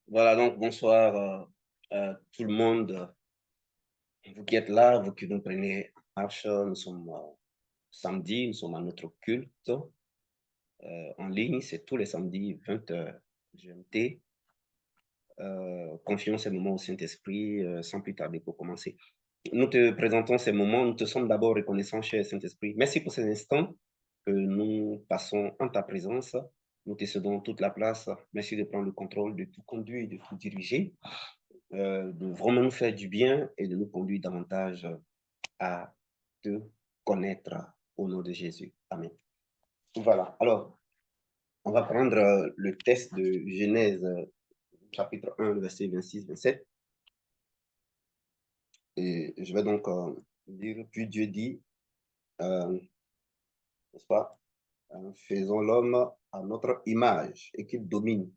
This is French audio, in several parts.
Voilà, donc bonsoir tout le monde. Vous qui êtes là, vous qui nous prenez en marche, nous sommes samedi, nous sommes à notre culte en ligne, c'est tous les samedis 20h GMT. Confions ces moments au Saint-Esprit sans plus tarder pour commencer. Nous te présentons ces moments, nous te sommes d'abord reconnaissants, cher Saint-Esprit. Merci pour ces instants que nous passons en ta présence. Nous te cédons toute la place. Merci de prendre le contrôle, de tout conduire, de tout diriger, de vraiment nous faire du bien et de nous conduire davantage à te connaître au nom de Jésus. Amen. Voilà. Alors, on va prendre le texte de Genèse, chapitre 1, verset 26-27. Et je vais donc dire, puis Dieu dit, n'est-ce pas, faisons l'homme à notre image et qu'il domine.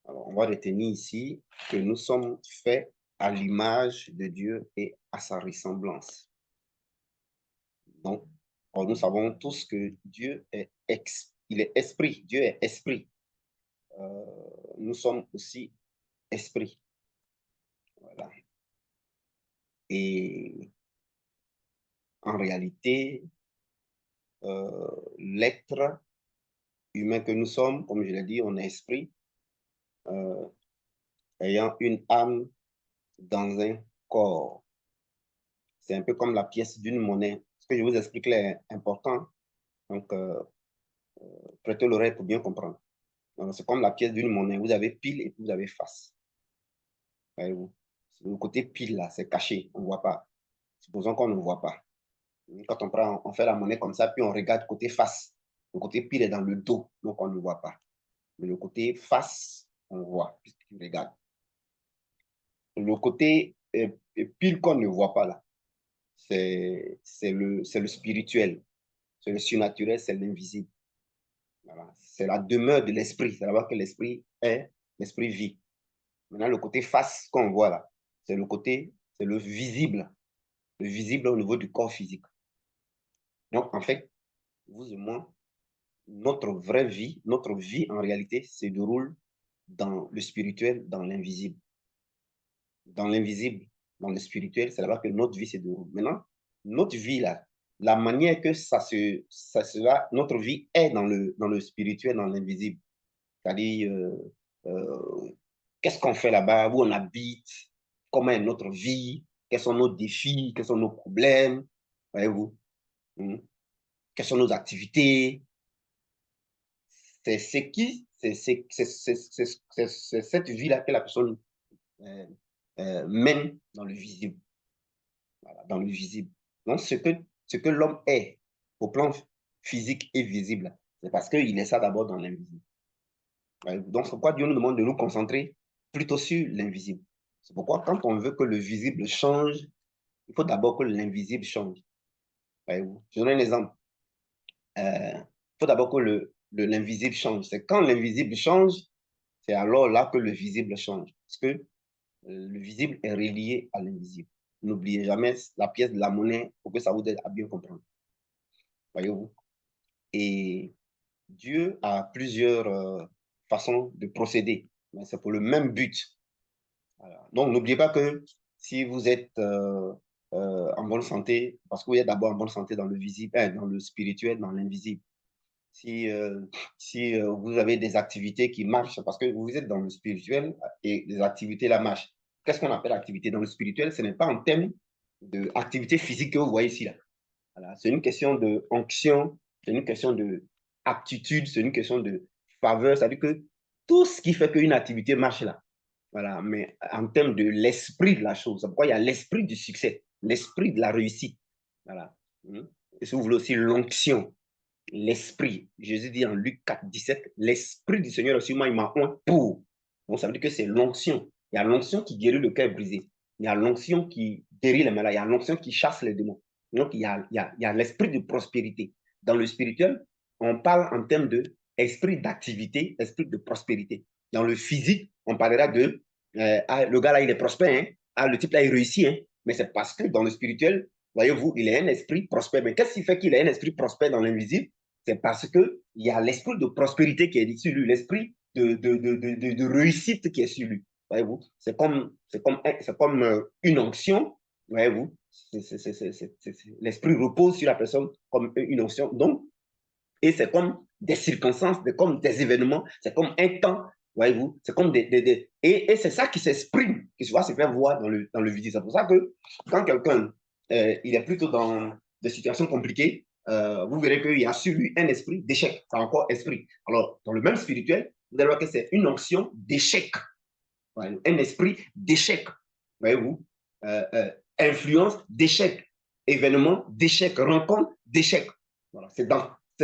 Alors, on va retenir ici que nous sommes faits à l'image de Dieu et à sa ressemblance. Donc, nous savons tous que Dieu est il est esprit. Dieu est esprit. Nous sommes aussi esprit. Voilà. Et en réalité, l'être humain que nous sommes, comme je l'ai dit, on est esprit, ayant une âme dans un corps. C'est un peu comme la pièce d'une monnaie. Ce que je vous explique là est important. Donc, prêtez l'oreille pour bien comprendre. C'est comme la pièce d'une monnaie. Vous avez pile et vous avez face. Voyez-vous? Le côté pile, là, c'est caché. On ne voit pas. Supposons qu'on ne voit pas. Quand on fait la monnaie comme ça, puis on regarde côté face. Le côté pile est dans le dos, donc on ne voit pas. Mais le côté face, on voit, puisqu'il regarde. Le côté pile qu'on ne voit pas, là, c'est le spirituel. C'est le surnaturel, c'est l'invisible. Voilà. C'est la demeure de l'esprit. C'est là-bas que l'esprit est, l'esprit vit. Maintenant, le côté face qu'on voit là, c'est le visible. Le visible au niveau du corps physique. Donc, en fait, vous et moi, notre vraie vie, notre vie en réalité se déroule dans le spirituel, dans l'invisible. Dans l'invisible, dans le spirituel, c'est là-bas que notre vie se déroule. Maintenant, notre vie là, la manière que ça sera, notre vie est dans le spirituel, dans l'invisible. C'est-à-dire, qu'est-ce qu'on fait là-bas, où on habite, comment est notre vie, quels sont nos défis, quels sont nos problèmes, voyez-vous, quelles sont nos activités. C'est cette vie-là que la personne mène dans le visible. Voilà, dans le visible. Donc, ce que l'homme est au plan physique et visible, c'est parce qu'il est ça d'abord dans l'invisible. Donc, c'est pourquoi Dieu nous demande de nous concentrer plutôt sur l'invisible. C'est pourquoi quand on veut que le visible change, il faut d'abord que l'invisible change. Voyez-vous? Je donne un exemple. Il faut d'abord que l'invisible change. C'est quand l'invisible change, c'est alors là que le visible change. Parce que le visible est relié à l'invisible. N'oubliez jamais la pièce de la monnaie pour que ça vous aide à bien comprendre. Voyez-vous? Et Dieu a plusieurs façons de procéder, mais c'est pour le même but. Voilà. Donc, n'oubliez pas que si vous êtes en bonne santé, parce que vous êtes d'abord en bonne santé dans le visible, dans le spirituel, dans l'invisible. Si vous avez des activités qui marchent, parce que vous êtes dans le spirituel et les activités là marchent. Qu'est-ce qu'on appelle activité dans le spirituel? Ce n'est pas en termes d'activité physique que vous voyez ici. Là. Voilà. C'est une question de onction, c'est une question de aptitude, c'est une question de faveur. C'est-à-dire que tout ce qui fait qu'une activité marche là. Voilà. Mais en termes de l'esprit de la chose, c'est pourquoi il y a l'esprit du succès, l'esprit de la réussite. Voilà. Et si vous voulez aussi l'onction, l'esprit. Jésus dit en Luc 4, 17, l'esprit du Seigneur est sur moi, il m'a oint pour. Donc, ça veut dire que c'est l'onction. Il y a l'onction qui guérit le cœur brisé. Il y a l'onction qui guérit les malades. Il y a l'onction qui chasse les démons. Donc, il y a l'esprit de prospérité. Dans le spirituel, on parle en termes d'esprit d'activité, esprit de prospérité. Dans le physique, on parlera de le gars là, il est prospère. Hein? Le type là, il réussit. Hein? Mais c'est parce que dans le spirituel, voyez-vous, il est un esprit prospère. Mais qu'est-ce qui fait qu'il est un esprit prospère dans l'invisible? c'est parce qu'il y a l'esprit de prospérité qui est sur lui, l'esprit de réussite qui est sur lui. Voyez-vous, c'est comme une onction, voyez-vous, l'esprit repose sur la personne comme une onction. Donc, et c'est comme des circonstances, comme des événements, c'est comme un temps, voyez-vous, c'est comme et c'est ça qui s'exprime, qui se faire voir dans le visible. C'est pour ça que quand quelqu'un il est plutôt dans des situations compliquées, vous verrez qu'il y a sur lui un esprit d'échec. C'est encore esprit. Alors, dans le même spirituel, vous allez voir que c'est une onction d'échec. Un esprit d'échec. Voyez-vous, influence d'échec. Événement d'échec. Rencontre d'échec. Voilà. C'est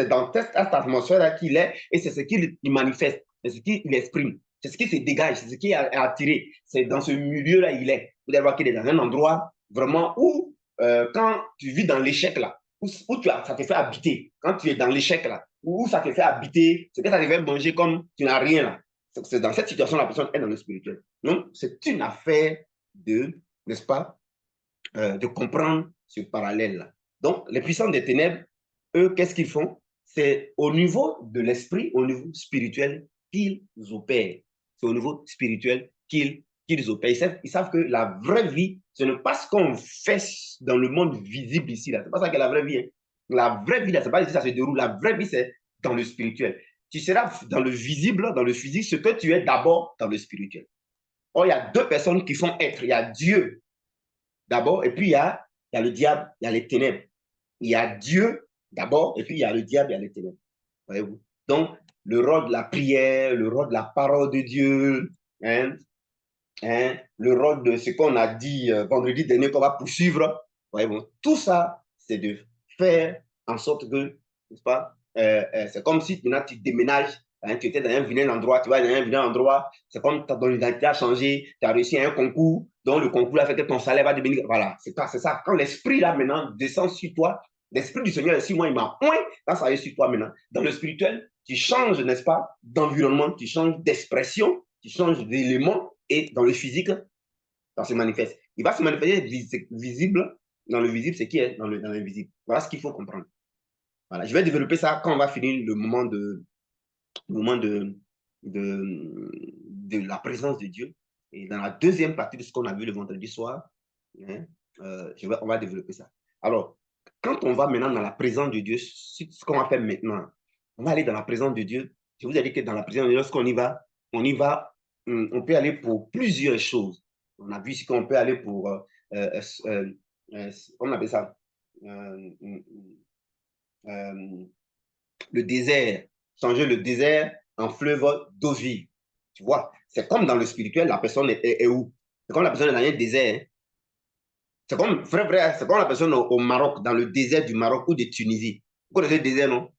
dans cette atmosphère-là qu'il est et c'est ce qu'il manifeste. C'est ce qu'il exprime. C'est ce qui se dégage. C'est ce qui est attiré. C'est dans ce milieu-là il est. Vous allez voir qu'il est dans un endroit vraiment où, quand tu vis dans l'échec là, où ça te fait habiter, quand tu es dans l'échec là, où ça te fait habiter, c'est que ça te fait manger comme tu n'as rien là. C'est dans cette situation la personne est dans le spirituel. Donc, c'est une affaire n'est-ce pas, de comprendre ce parallèle-là. Donc, les puissants des ténèbres, eux, qu'est-ce qu'ils font? C'est au niveau de l'esprit, au niveau spirituel, qu'ils opèrent. C'est au niveau spirituel qu'ils opèrent. Ils savent que la vraie vie, ce n'est pas ce qu'on fait dans le monde visible ici. Ce n'est pas ça que la vraie vie. Hein. La vraie vie, ce n'est pas ici que ça se déroule. La vraie vie, c'est dans le spirituel. Tu seras dans le visible, dans le physique, ce que tu es d'abord dans le spirituel. Or, il y a deux personnes qui font être. Il y a Dieu d'abord, et puis il y a le diable, il y a les ténèbres. Il y a Dieu d'abord, et puis il y a le diable, il y a les ténèbres. Voyez-vous? Donc, le rôle de la prière, le rôle de la parole de Dieu, le rôle de ce qu'on a dit vendredi dernier qu'on va poursuivre, voyez-vous? Tout ça, c'est de faire en sorte que, n'est-ce pas, c'est comme si tu déménages. Tu étais dans un vilain endroit, tu vas dans un vilain endroit, c'est comme ton identité a changé, tu as réussi à un concours, donc le concours a fait que ton salaire va devenir. Voilà, c'est ça. Quand l'esprit là maintenant descend sur toi, l'esprit du Seigneur est sur moi, il m'a point, quand ça est sur toi maintenant. Dans le spirituel, tu changes, n'est-ce pas, d'environnement, tu changes d'expression, tu changes d'élément, et dans le physique, ça se manifeste. Il va se manifester visible, dans le visible, c'est qui est dans l'invisible. Voilà ce qu'il faut comprendre. Voilà, je vais développer ça quand on va finir le moment de la présence de Dieu. Et dans la deuxième partie de ce qu'on a vu le vendredi soir, hein, on va développer ça. Alors, quand on va maintenant dans la présence de Dieu, ce qu'on va faire maintenant, on va aller dans la présence de Dieu. Je vous ai dit que dans la présence de Dieu, lorsqu'on y va, on peut aller pour plusieurs choses. On a vu ici qu'on peut aller pour, on appelle ça, le désert, changer le désert en fleuve d'eau vive. Tu vois, c'est comme dans le spirituel, la personne est où? C'est comme la personne est dans un désert. Hein. C'est comme, frère, c'est comme la personne au Maroc, dans le désert du Maroc ou de Tunisie. Vous connaissez le désert, non?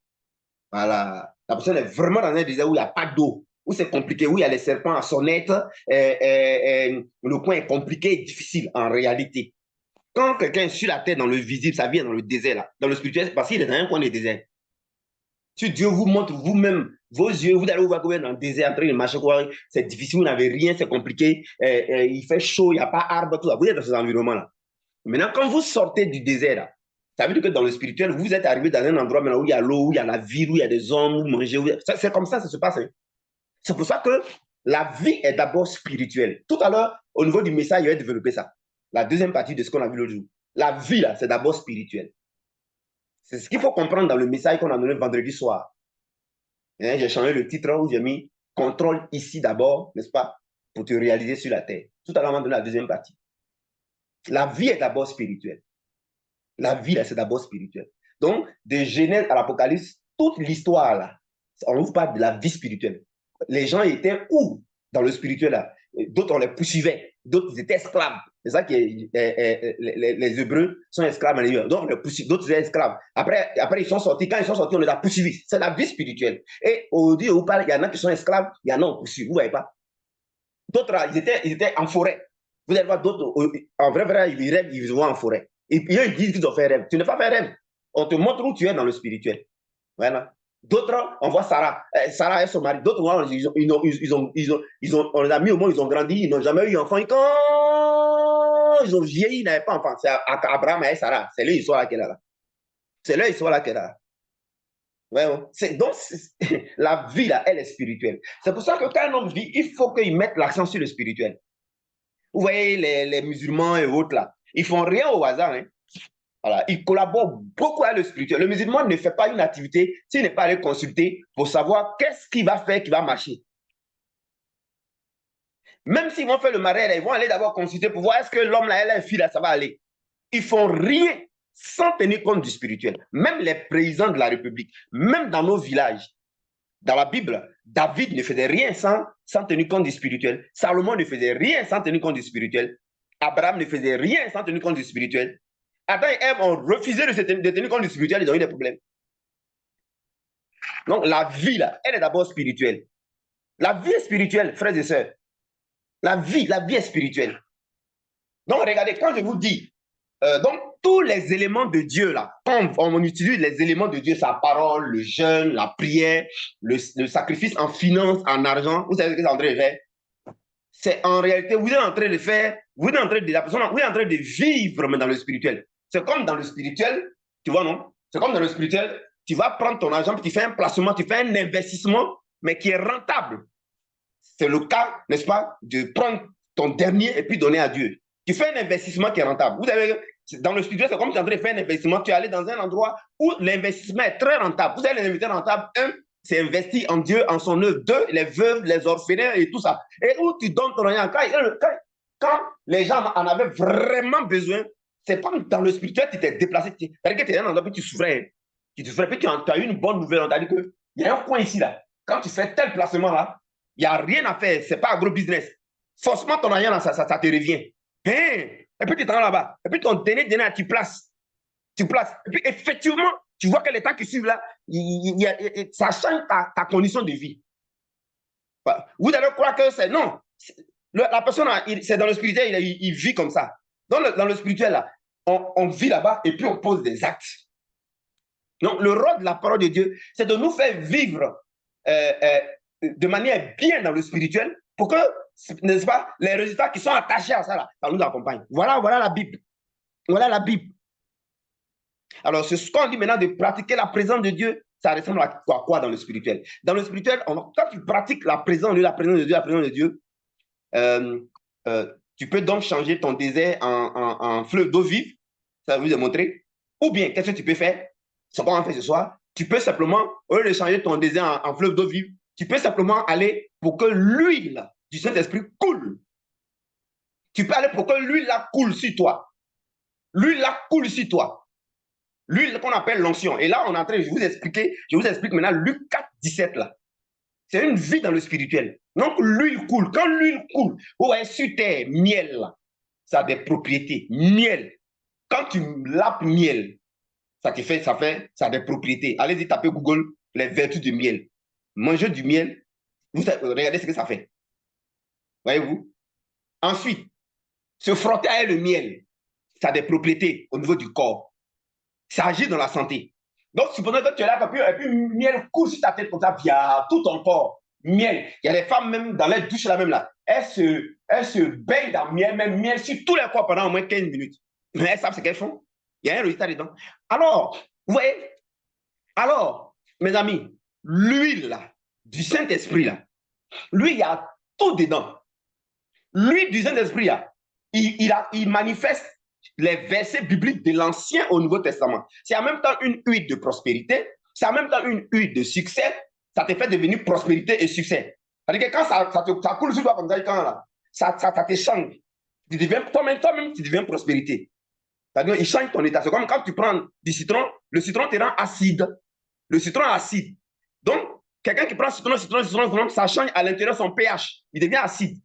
Voilà. La personne est vraiment dans un désert où il n'y a pas d'eau, où c'est compliqué, où il y a les serpents à sonnette, le coin est compliqué et difficile en réalité. Quand quelqu'un est sur la terre, dans le visible, ça vient dans le désert, là. Dans le spirituel, parce qu'il est dans un coin du désert. Si Dieu vous montre vous-même vos yeux, vous allez voir que vous êtes dans le désert en train de marcher, c'est difficile, vous n'avez rien, c'est compliqué, il fait chaud, il n'y a pas d'arbre, tout ça. Vous êtes dans ces environnements-là. Maintenant, quand vous sortez du désert, là, ça veut dire que dans le spirituel, vous êtes arrivé dans un endroit maintenant où il y a l'eau, où il y a la ville, où il y a des hommes, où manger. C'est comme ça se passe. Hein. C'est pour ça que la vie est d'abord spirituelle. Tout à l'heure, au niveau du message, il va développer ça. La deuxième partie de ce qu'on a vu l'autre jour. La vie, là, c'est d'abord spirituel. C'est ce qu'il faut comprendre dans le message qu'on a donné vendredi soir. J'ai changé le titre où j'ai mis contrôle ici d'abord, n'est-ce pas, pour te réaliser sur la terre. Tout à l'heure, on va donner la deuxième partie. La vie est d'abord spirituelle. La vie, là, c'est d'abord spirituel. Donc, de Genèse à l'Apocalypse, toute l'histoire, là, on ouvre pas de la vie spirituelle. Les gens étaient où dans le spirituel, là? D'autres, on les poursuivait. D'autres, ils étaient esclaves. C'est ça que les Hébreux sont esclaves. Donc, d'autres étaient esclaves. Après, ils sont sortis. Quand ils sont sortis, on les a poursuivis. C'est la vie spirituelle. Et au Dieu où parle, il y en a qui sont esclaves, il y en a qui poursuivent. Vous ne voyez pas? D'autres, ils étaient en forêt. Vous allez voir d'autres, en vrai, ils rêvent, ils vont en forêt. Et puis, ils disent qu'ils ont fait rêve. Tu n'as pas fait rêve. On te montre où tu es dans le spirituel. Voilà. D'autres, on voit Sarah. Sarah et son mari. D'autres, on les a mis au monde, ils ont grandi, ils n'ont jamais eu enfant. Et quand ils ont vieilli, ils n'avaient pas enfant. C'est Abraham et Sarah. C'est leur histoire là qu'elle a là. C'est leur histoire là qu'elle a. Ouais, ouais. Donc, la vie, là, elle est spirituelle. C'est pour ça que quand un homme vit, il faut qu'il mette l'accent sur le spirituel. Vous voyez, les musulmans et autres, là, ils font rien au hasard. Hein. Voilà, ils collaborent beaucoup avec le spirituel. Le musulman ne fait pas une activité s'il n'est pas allé consulter pour savoir qu'est-ce qu'il va faire qui va marcher. Même s'ils vont faire le mariage, ils vont aller d'abord consulter pour voir est-ce que l'homme là, elle a une fille là, ça va aller. Ils font rien sans tenir compte du spirituel. Même les présidents de la République, même dans nos villages, dans la Bible, David ne faisait rien sans tenir compte du spirituel. Salomon ne faisait rien sans tenir compte du spirituel. Abraham ne faisait rien sans tenir compte du spirituel. Adam et Ève ont refusé de tenir compte du spirituel, ils ont eu des problèmes. Donc la vie, là, elle est d'abord spirituelle. La vie est spirituelle, frères et sœurs. La vie est spirituelle. Donc regardez, quand je vous dis, donc tous les éléments de Dieu, là, quand on utilise les éléments de Dieu, sa parole, le jeûne, la prière, le sacrifice en finance, en argent, vous savez ce que c'est en train de faire? C'est en réalité, vous êtes en train de faire, vous êtes en train de, la personne, vous êtes en train de vivre, mais dans le spirituel. C'est comme dans le spirituel, tu vois, non? C'est comme dans le spirituel, tu vas prendre ton argent, tu fais un placement, tu fais un investissement, mais qui est rentable. C'est le cas, n'est-ce pas, de prendre ton dernier et puis donner à Dieu. Tu fais un investissement qui est rentable. Vous avez, dans le spirituel, c'est comme tu es en train de faire un investissement, tu es allé dans un endroit où l'investissement est très rentable. Vous avez l'investissement rentable, un, c'est investi en Dieu, en son œuvre. Deux, les veuves, les orphelins et tout ça. Et où tu donnes ton argent. Quand les gens en avaient vraiment besoin, c'est comme dans le spirituel, tu t'es déplacé. C'est-à-dire que tu es dans un endroit où tu souffrais. Tu souffrais, puis tu as eu une bonne nouvelle. On t'a dit qu'il y a un coin ici, là. Quand tu fais tel placement, là, il n'y a rien à faire. Ce n'est pas agro-business. Forcément, ton argent, là, ça te revient. Hein? Et puis, tu t'en là-bas. Et puis, ton dernier, tu places. Tu places. Et puis, effectivement, tu vois que les temps qui suivent là, ça change ta condition de vie. Vous allez croire que c'est. Non. La personne, c'est dans le spirituel, il vit comme ça. Dans le spirituel, là, on vit là-bas et puis on pose des actes. Donc, le rôle de la parole de Dieu, c'est de nous faire vivre de manière bien dans le spirituel pour que, n'est-ce pas, les résultats qui sont attachés à ça, là, ça nous accompagne. Voilà la Bible. Voilà la Bible. Alors, c'est ce qu'on dit maintenant de pratiquer la présence de Dieu. Ça ressemble à quoi dans le spirituel? Dans le spirituel, quand tu pratiques la présence de Dieu, la présence de Dieu, la présence de Dieu, tu peux donc changer ton désert en fleuve d'eau vive. Ça va vous démontrer. Ou bien, qu'est-ce que tu peux faire? Ce qu'on a fait ce soir. Tu peux simplement, au lieu de changer ton désert en fleuve d'eau vive, tu peux simplement aller pour que l'huile du Saint-Esprit coule. Tu peux aller pour que l'huile là coule sur toi. L'huile là coule sur toi. L'huile qu'on appelle l'onction. Et là, on est en train de vous expliquer, je vous explique maintenant Luc 4, 17 là. C'est une vie dans le spirituel. Donc, l'huile coule. Quand l'huile coule, ouais, sur terre, miel là, ça a des propriétés. Miel. Quand tu lapes miel, ça a des propriétés. Allez-y, tapez Google les vertus du miel. Manger du miel, regardez ce que ça fait. Voyez-vous? Ensuite, se frotter avec le miel, ça a des propriétés au niveau du corps. Ça agit dans la santé. Donc, supposons que tu es là, et puis miel coule sur ta tête comme ça, via tout ton corps. Miel. Il y a des femmes, même dans les douches, là même là, elles se baignent dans miel, même miel sur tous les corps pendant au moins 15 minutes. Mais elles savent ce qu'elles font. Il y a un résultat dedans. Alors, vous voyez, alors, mes amis, l'huile là, du Saint-Esprit là, lui, il y a tout dedans. L'huile du Saint-Esprit là, il manifeste les versets bibliques de l'Ancien au Nouveau Testament. C'est en même temps une huile de prospérité, c'est en même temps une huile de succès, ça te fait devenir prospérité et succès. C'est-à-dire que quand ça coule sur toi comme ça, ça te change. Toi-même, tu deviens prospérité. C'est-à-dire il change ton état. C'est comme quand tu prends du citron, le citron te rend acide. Le citron est acide. Donc, quelqu'un qui prend citron, ça change à l'intérieur son pH. Il devient acide.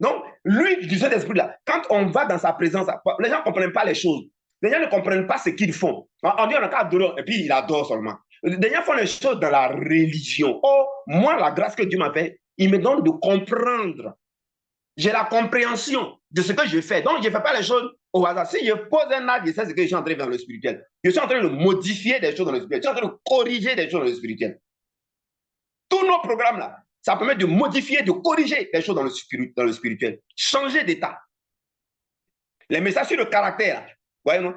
Donc, l'huile du Saint-Esprit, là, quand on va dans sa présence, les gens ne comprennent pas les choses. Les gens ne comprennent pas ce qu'ils font. On dit on a qu'à adorer, et puis il adore seulement. Les gens font les choses dans la religion. Oh, moi, la grâce que Dieu m'a fait, il me donne de comprendre. J'ai la compréhension de ce que je fais. Donc, je ne fais pas les choses au hasard. Si je pose un acte, je sais ce que je suis en train de faire dans le spirituel. Je suis en train de modifier des choses dans le spirituel. Je suis en train de corriger des choses dans le spirituel. Tous nos programmes là, ça permet de modifier, de corriger les choses dans le spirituel. Changer d'état. Les messages sur le caractère,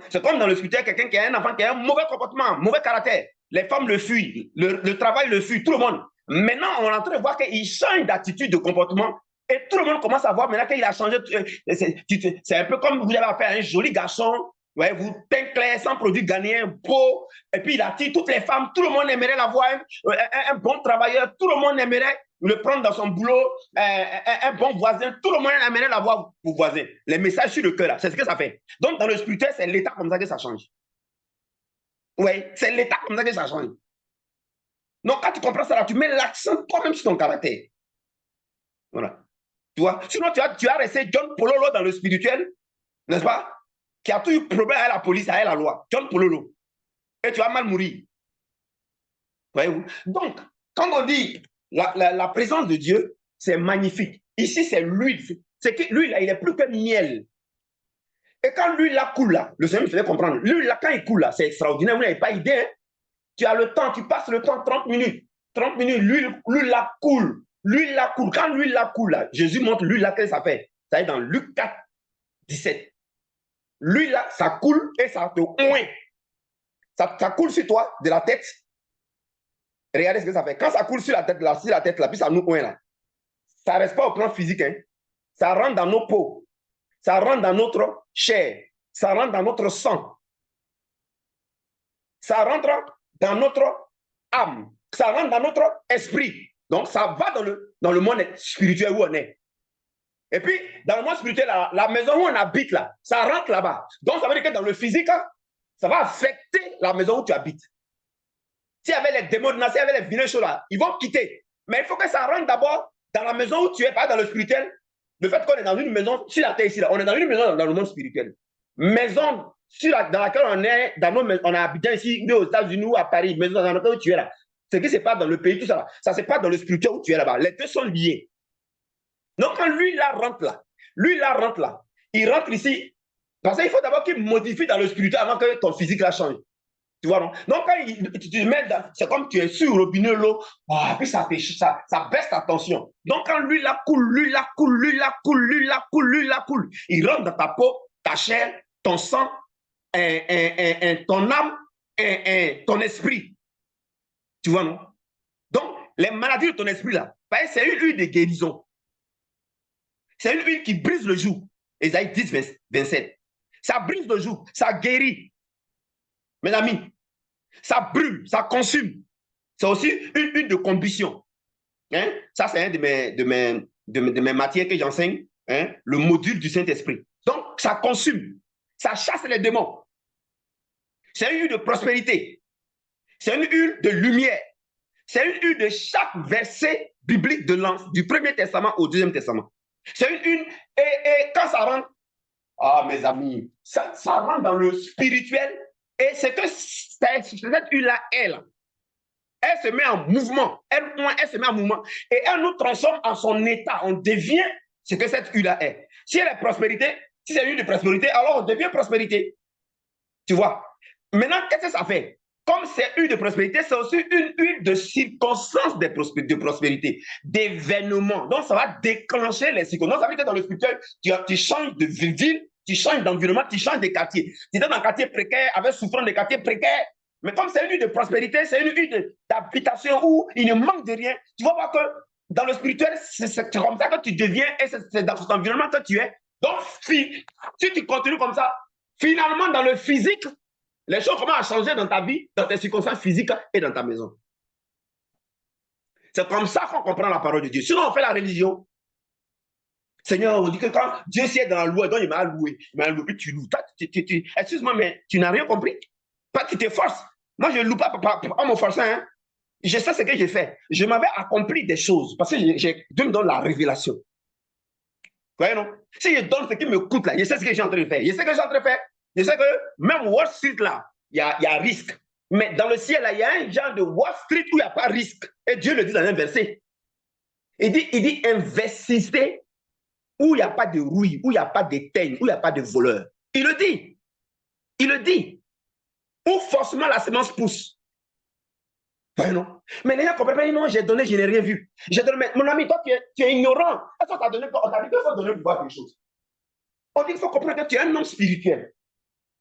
c'est comme dans le spirituel, quelqu'un qui a un enfant qui a un mauvais comportement, mauvais caractère. les femmes le fuient, le travail le fuit, tout le monde. Maintenant, on est en train de voir qu'il change d'attitude, de comportement, et tout le monde commence à voir maintenant qu'il a changé. C'est un peu comme vous avez affaire à un joli garçon, ouais, vous teint clair, sans produit ghanéen, beau, et puis il attire toutes les femmes, tout le monde aimerait l'avoir, un bon travailleur, tout le monde aimerait le prendre dans son boulot, un bon voisin, tout le monde aimerait l'avoir pour voisin. Les messages sur le cœur, là, c'est ce que ça fait. Donc, dans le spirituel, c'est l'état comme ça que ça change. Oui, c'est l'état comme ça que ça change. Donc, quand tu comprends ça, là, tu mets l'accent toi-même sur ton caractère. Voilà. Tu vois? Sinon, tu as resté John Pololo dans le spirituel, n'est-ce pas? Qui a toujours problème avec la police, avec la loi. John Pololo. Et tu vas mal mourir. Voyez-vous? Donc, quand on dit la présence de Dieu, c'est magnifique. Ici, c'est l'huile. C'est que l'huile, là, il est plus que miel. Et quand l'huile là coule, là, le Seigneur me faisait comprendre, l'huile là, quand il coule, là, c'est extraordinaire. Vous n'avez pas idée. Hein? Tu as le temps, tu passes le temps, 30 minutes. 30 minutes, l'huile là coule. L'huile là coule. Quand l'huile là coule, là, Jésus montre l'huile là, qu'est-ce que ça fait? Ça est dans Luc 4, 17. L'huile là, ça coule et ça te oint. Ça coule sur toi, de la tête. Regardez ce que ça fait. Quand ça coule sur la tête, là, puis ça nous oint là. Ça ne reste pas au plan physique. Hein. Ça rentre dans nos peaux. Ça rentre dans notre chair. Ça rentre dans notre sang. Ça rentre dans notre âme. Ça rentre dans notre esprit. Donc, ça va dans le monde spirituel où on est. Et puis, dans le monde spirituel, la maison où on habite, là, ça rentre là-bas. Donc, ça veut dire que dans le physique, ça va affecter la maison où tu habites. S'il y avait les démons, s'il y avait les vilains choses là, ils vont quitter. Mais il faut que ça rentre d'abord dans la maison où tu es, pas dans le spirituel. Le fait qu'on est dans une maison, sur la terre ici, là, on est dans une maison dans le monde spirituel. Maison dans laquelle on est, on a habité ici, aux États-Unis ou à Paris, maison dans laquelle tu es là. Ce qui se passe dans le pays, tout ça là, ça se passe dans le spirituel où tu es là-bas. Les deux sont liés. Donc, quand lui, là, rentre là, il rentre ici, parce qu'il faut d'abord qu'il modifie dans le spirituel avant que ton physique là change. Tu vois, non? Donc, quand tu te mets, c'est comme tu es sur le robinet, l'eau, puis ça baisse ta tension. Donc, quand lui, là, coule, il rentre dans ta peau, ta chair, ton sang, ton âme, ton esprit. Tu vois, non? Donc, les maladies de ton esprit, là, c'est une huile de guérison. C'est une huile qui brise le joug. Ésaïe 10, 27. Ça brise le joug, ça guérit. Mes amis, ça brûle, ça consume. C'est aussi une huile de combustion. Hein? Ça, c'est un de mes matières que j'enseigne, hein? Le module du Saint-Esprit. Donc, ça consume, ça chasse les démons. C'est une huile de prospérité. C'est une huile de lumière. C'est une huile de chaque verset biblique du Premier Testament au Deuxième Testament. C'est une huile, et quand ça rentre, mes amis, ça rentre dans le spirituel, et c'est que cette huile-là, elle se met en mouvement, elle se met en mouvement, et elle nous transforme en son état, on devient ce que cette huile-là est. Si elle est prospérité, si c'est une huile de prospérité, alors on devient prospérité. Tu vois? Maintenant, qu'est-ce que ça fait? Comme c'est une huile de prospérité, c'est aussi une huile de circonstance de prospérité, d'événements. Donc, ça va déclencher les circonstances. Ça veut dire que dans le spirituel, tu changes de ville, tu changes d'environnement, tu changes de quartier. Tu es dans un quartier précaire, avec souffrance de quartier précaire. Mais comme c'est une huile de prospérité, c'est une huile d'habitation où il ne manque de rien. Tu vas voir que dans le spirituel, c'est comme ça que tu deviens et c'est dans cet environnement que tu es. Donc, si tu continues comme ça, finalement, dans le physique, les choses commencent à changer dans ta vie, dans tes circonstances physiques et dans ta maison. C'est comme ça qu'on comprend la parole de Dieu. Sinon, on fait la religion. Seigneur, on dit que quand Dieu s'y est dans la loi, donc il m'a loué. Il m'a loué, puis tu loues. Excuse-moi, mais tu n'as rien compris. Pas que tu te forces. Moi, je ne loue pas en me forçant. Hein. Je sais ce que j'ai fait. Je m'avais accompli des choses parce que Dieu me donne la révélation. Vous voyez, non? Si je donne ce qui me coûte là, je sais ce que j'ai en train de faire. Je sais que j'ai en train de faire. Je sais que même Wall Street, là, il y a risque. Mais dans le ciel, là, il y a un genre de Wall Street où il n'y a pas de risque. Et Dieu le dit dans un verset. Il dit investissez où il n'y a pas de rouille, où il n'y a pas de teigne, où il n'y a pas de voleur. Il le dit. Il le dit. Où forcément la semence pousse. Ouais, non. Mais les gens comprennent, non, j'ai donné, je n'ai rien vu. J'ai donné, mais mon ami, toi, tu es ignorant. Est-ce qu'on t'a donné, on t'a dit qu'il faut donner le pouvoir des choses. On dit qu'il faut comprendre que tu es un homme spirituel.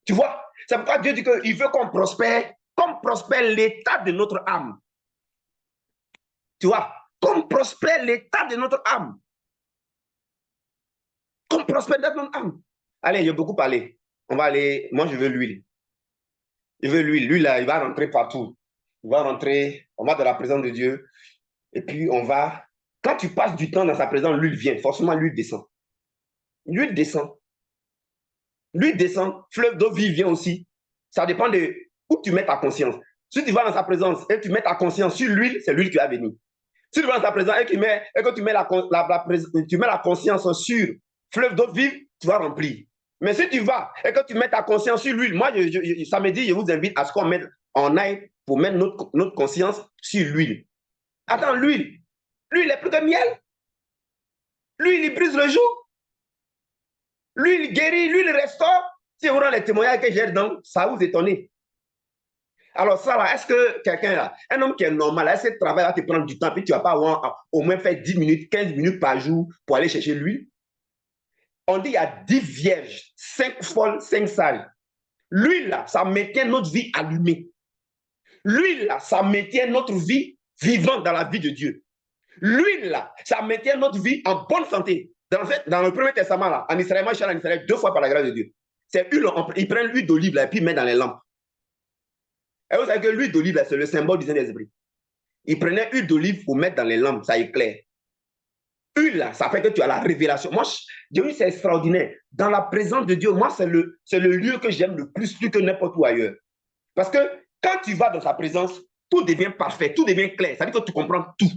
Tu vois? C'est pourquoi Dieu dit qu'il veut qu'on prospère comme prospère l'état de notre âme. Tu vois, comme prospère l'état de notre âme. Comme prospère notre âme. Allez, j'ai beaucoup parlé. On va aller, moi je veux l'huile. Je veux l'huile. L'huile, là, il va rentrer partout. Il va rentrer, on va dans la présence de Dieu. Et puis on va, quand tu passes du temps dans sa présence, l'huile vient. Forcément, l'huile descend. L'huile descend. L'huile descend. Fleuve d'eau vive vient aussi. Ça dépend de où tu mets ta conscience. Si tu vas dans sa présence et tu mets ta conscience sur l'huile, c'est l'huile qui va venir. Si tu vas dans sa présence et que tu mets la conscience sur fleuve d'eau vive, tu vas remplir. Mais si tu vas et que tu mets ta conscience sur l'huile, moi, samedi, je vous invite à ce qu'on aille pour mettre notre conscience sur l'huile. Attends, l'huile est plus que miel. L'huile, il brise le jour. L'huile guérit, l'huile restaure. Si vous regardez les témoignages que j'ai dedans, ça va vous étonner. Alors ça là, est-ce que quelqu'un là, un homme qui est normal, est-ce que le travail va te prendre du temps, puis tu ne vas pas avoir au moins faire 10 minutes, 15 minutes par jour pour aller chercher l'huile? On dit il y a 10 vierges, 5 folles, 5 sages. L'huile là, ça maintient notre vie allumée. L'huile là, ça maintient notre vie vivante dans la vie de Dieu. L'huile là, ça maintient notre vie en bonne santé. Dans le Premier Testament là, en Israël, moi je suis allé en Israël 2 fois par la grâce de Dieu. C'est huile, ils prennent l'huile d'olive là et puis ils mettent dans les lampes. Et vous savez que l'huile d'olive, c'est le symbole du Saint-Esprit. Ils prenaient l'huile d'olive pour mettre dans les lampes, ça éclaire. Huile, là, ça fait que tu as la révélation. Moi, Dieu, c'est extraordinaire. Dans la présence de Dieu, moi, c'est le lieu que j'aime le plus que n'importe où ailleurs. Parce que quand tu vas dans sa présence, tout devient parfait, tout devient clair. Ça veut dire que tu comprends tout.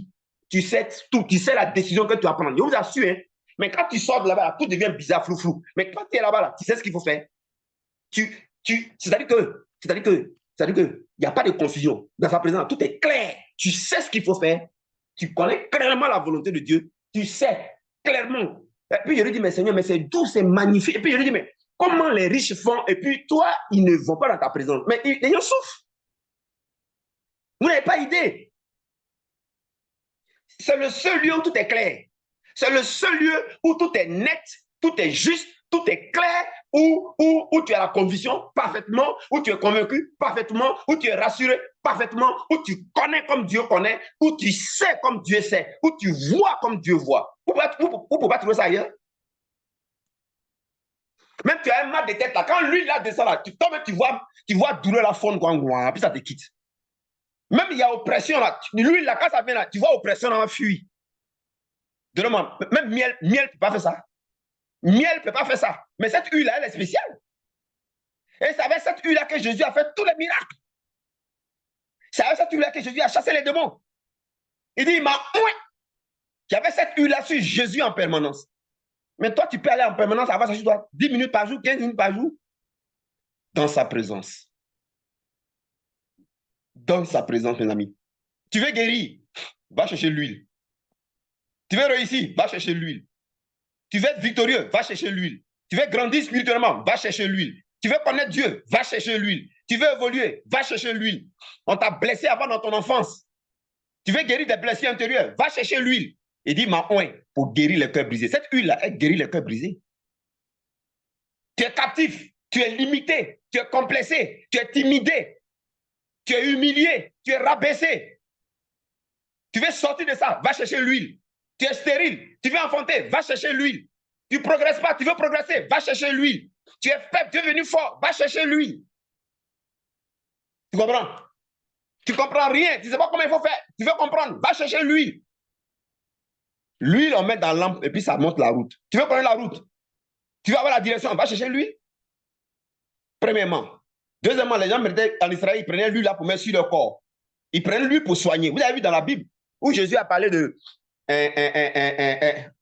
Tu sais tout, tu sais la décision que tu vas prendre. Je vous assure, hein. Mais quand tu sors de là-bas, tout devient bizarre, flou. Mais quand tu es là-bas, tu sais ce qu'il faut faire. C'est-à-dire que il n'y a pas de confusion. Dans sa présence, tout est clair. Tu sais ce qu'il faut faire. Tu connais clairement la volonté de Dieu. Tu sais clairement. Et puis je lui dis, mais Seigneur, mais c'est doux, c'est magnifique. Et puis je lui dis, mais comment les riches font? Et puis toi, ils ne vont pas dans ta présence. Mais les gens souffrent. Vous n'avez pas idée. C'est le seul lieu où tout est clair. C'est le seul lieu où tout est net, tout est juste, tout est clair, où tu as la conviction parfaitement, où tu es convaincu parfaitement, où tu es rassuré parfaitement, où tu connais comme Dieu connaît, où tu sais comme Dieu sait, où tu vois comme Dieu voit. Vous ne pouvez pas trouver ça ailleurs. Même tu as un mal de tête là, quand lui là descend là, tu tombes, tu vois douleur la faune, puis ça te quitte. Même il y a oppression là, lui là, quand ça vient là, tu vois oppression là, fuit. Même miel ne peut pas faire ça. Miel ne peut pas faire ça. Mais cette huile-là, elle est spéciale. Et c'est avec cette huile-là que Jésus a fait tous les miracles. C'est avec cette huile-là que Jésus a chassé les démons. Il dit, il m'a oué. Il y avait cette huile-là sur Jésus en permanence. Mais toi, tu peux aller en permanence, avoir ça sur toi 10 minutes par jour, 15 minutes par jour. Dans sa présence. Dans sa présence, mes amis. Tu veux guérir, va chercher l'huile. Tu veux réussir, va chercher l'huile. Tu veux être victorieux, va chercher l'huile. Tu veux grandir spirituellement, va chercher l'huile. Tu veux connaître Dieu, va chercher l'huile. Tu veux évoluer, va chercher l'huile. On t'a blessé avant dans ton enfance. Tu veux guérir des blessures intérieures, va chercher l'huile. Il dit, ma oin, pour guérir les cœurs brisés. Cette huile-là, elle guérit les cœurs brisés. Tu es captif, tu es limité, tu es complexé, tu es timidé, tu es humilié, tu es rabaissé. Tu veux sortir de ça, va chercher l'huile. Tu es stérile, tu veux enfanter, va chercher l'huile. Tu ne progresses pas, tu veux progresser, va chercher l'huile. Tu es faible, tu es devenu fort, va chercher l'huile. Tu comprends? Tu ne comprends rien, tu ne sais pas comment il faut faire. Tu veux comprendre, va chercher l'huile. L'huile, on met dans la lampe et puis ça monte la route. Tu veux connaître la route? Tu veux avoir la direction, va chercher l'huile. Premièrement. Deuxièmement, les gens en Israël, ils prenaient l'huile là pour mettre sur leur corps. Ils prenaient l'huile pour soigner. Vous avez vu dans la Bible où Jésus a parlé de...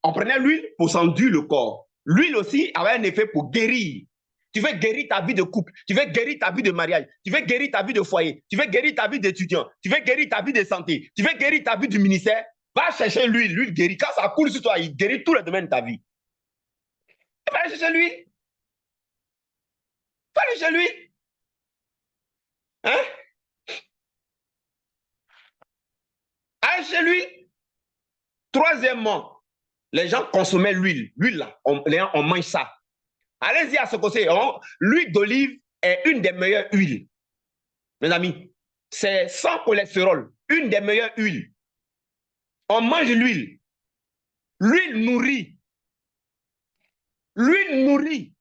on prenait l'huile pour s'enduire le corps. L'huile aussi avait un effet pour guérir. Tu veux guérir ta vie de couple, tu veux guérir ta vie de mariage, tu veux guérir ta vie de foyer, tu veux guérir ta vie d'étudiant, tu veux guérir ta vie de santé, tu veux guérir ta vie du ministère, va chercher l'huile. L'huile guérit. Quand ça coule sur toi, il guérit tous les domaines de ta vie. Va aller chercher l'huile. Va aller chercher l'huile. Hein? Allez chercher l'huile. Troisièmement, les gens consommaient l'huile. L'huile, là, on mange ça. Allez-y à ce côté. L'huile d'olive est une des meilleures huiles. Mes amis, c'est sans cholestérol, une des meilleures huiles. On mange l'huile. L'huile nourrit. L'huile nourrit.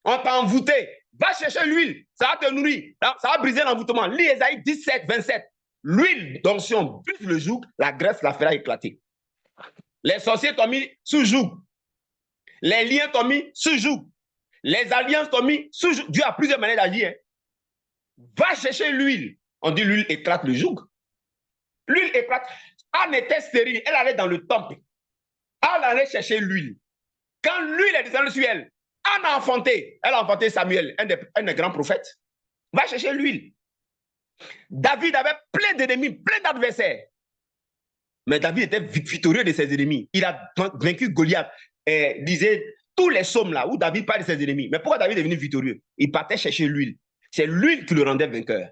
On t'a envoûté. Va chercher l'huile. Ça va te nourrir. Ça va briser l'envoûtement. Lis Ésaïe 17, 27. L'huile d'onction brise le joug, la graisse la fera éclater. Les sorciers t'ont mis sous joug. Les liens t'ont mis sous joug. Les alliances t'ont mis sous joug. Dieu a plusieurs manières d'agir. Hein. Va chercher l'huile. On dit l'huile éclate le joug. L'huile éclate. Anne était stérile. Elle allait dans le temple. Anne allait chercher l'huile. Quand l'huile est descendue sur elle, Anne a enfanté. Elle a enfanté Samuel, un des grands prophètes. Va chercher l'huile. David avait plein d'ennemis, plein d'adversaires. Mais David était victorieux de ses ennemis. Il a vaincu Goliath. Et disait tous les psaumes là où David parle de ses ennemis. Mais pourquoi David est devenu victorieux? Il partait chercher l'huile. C'est l'huile qui le rendait vainqueur.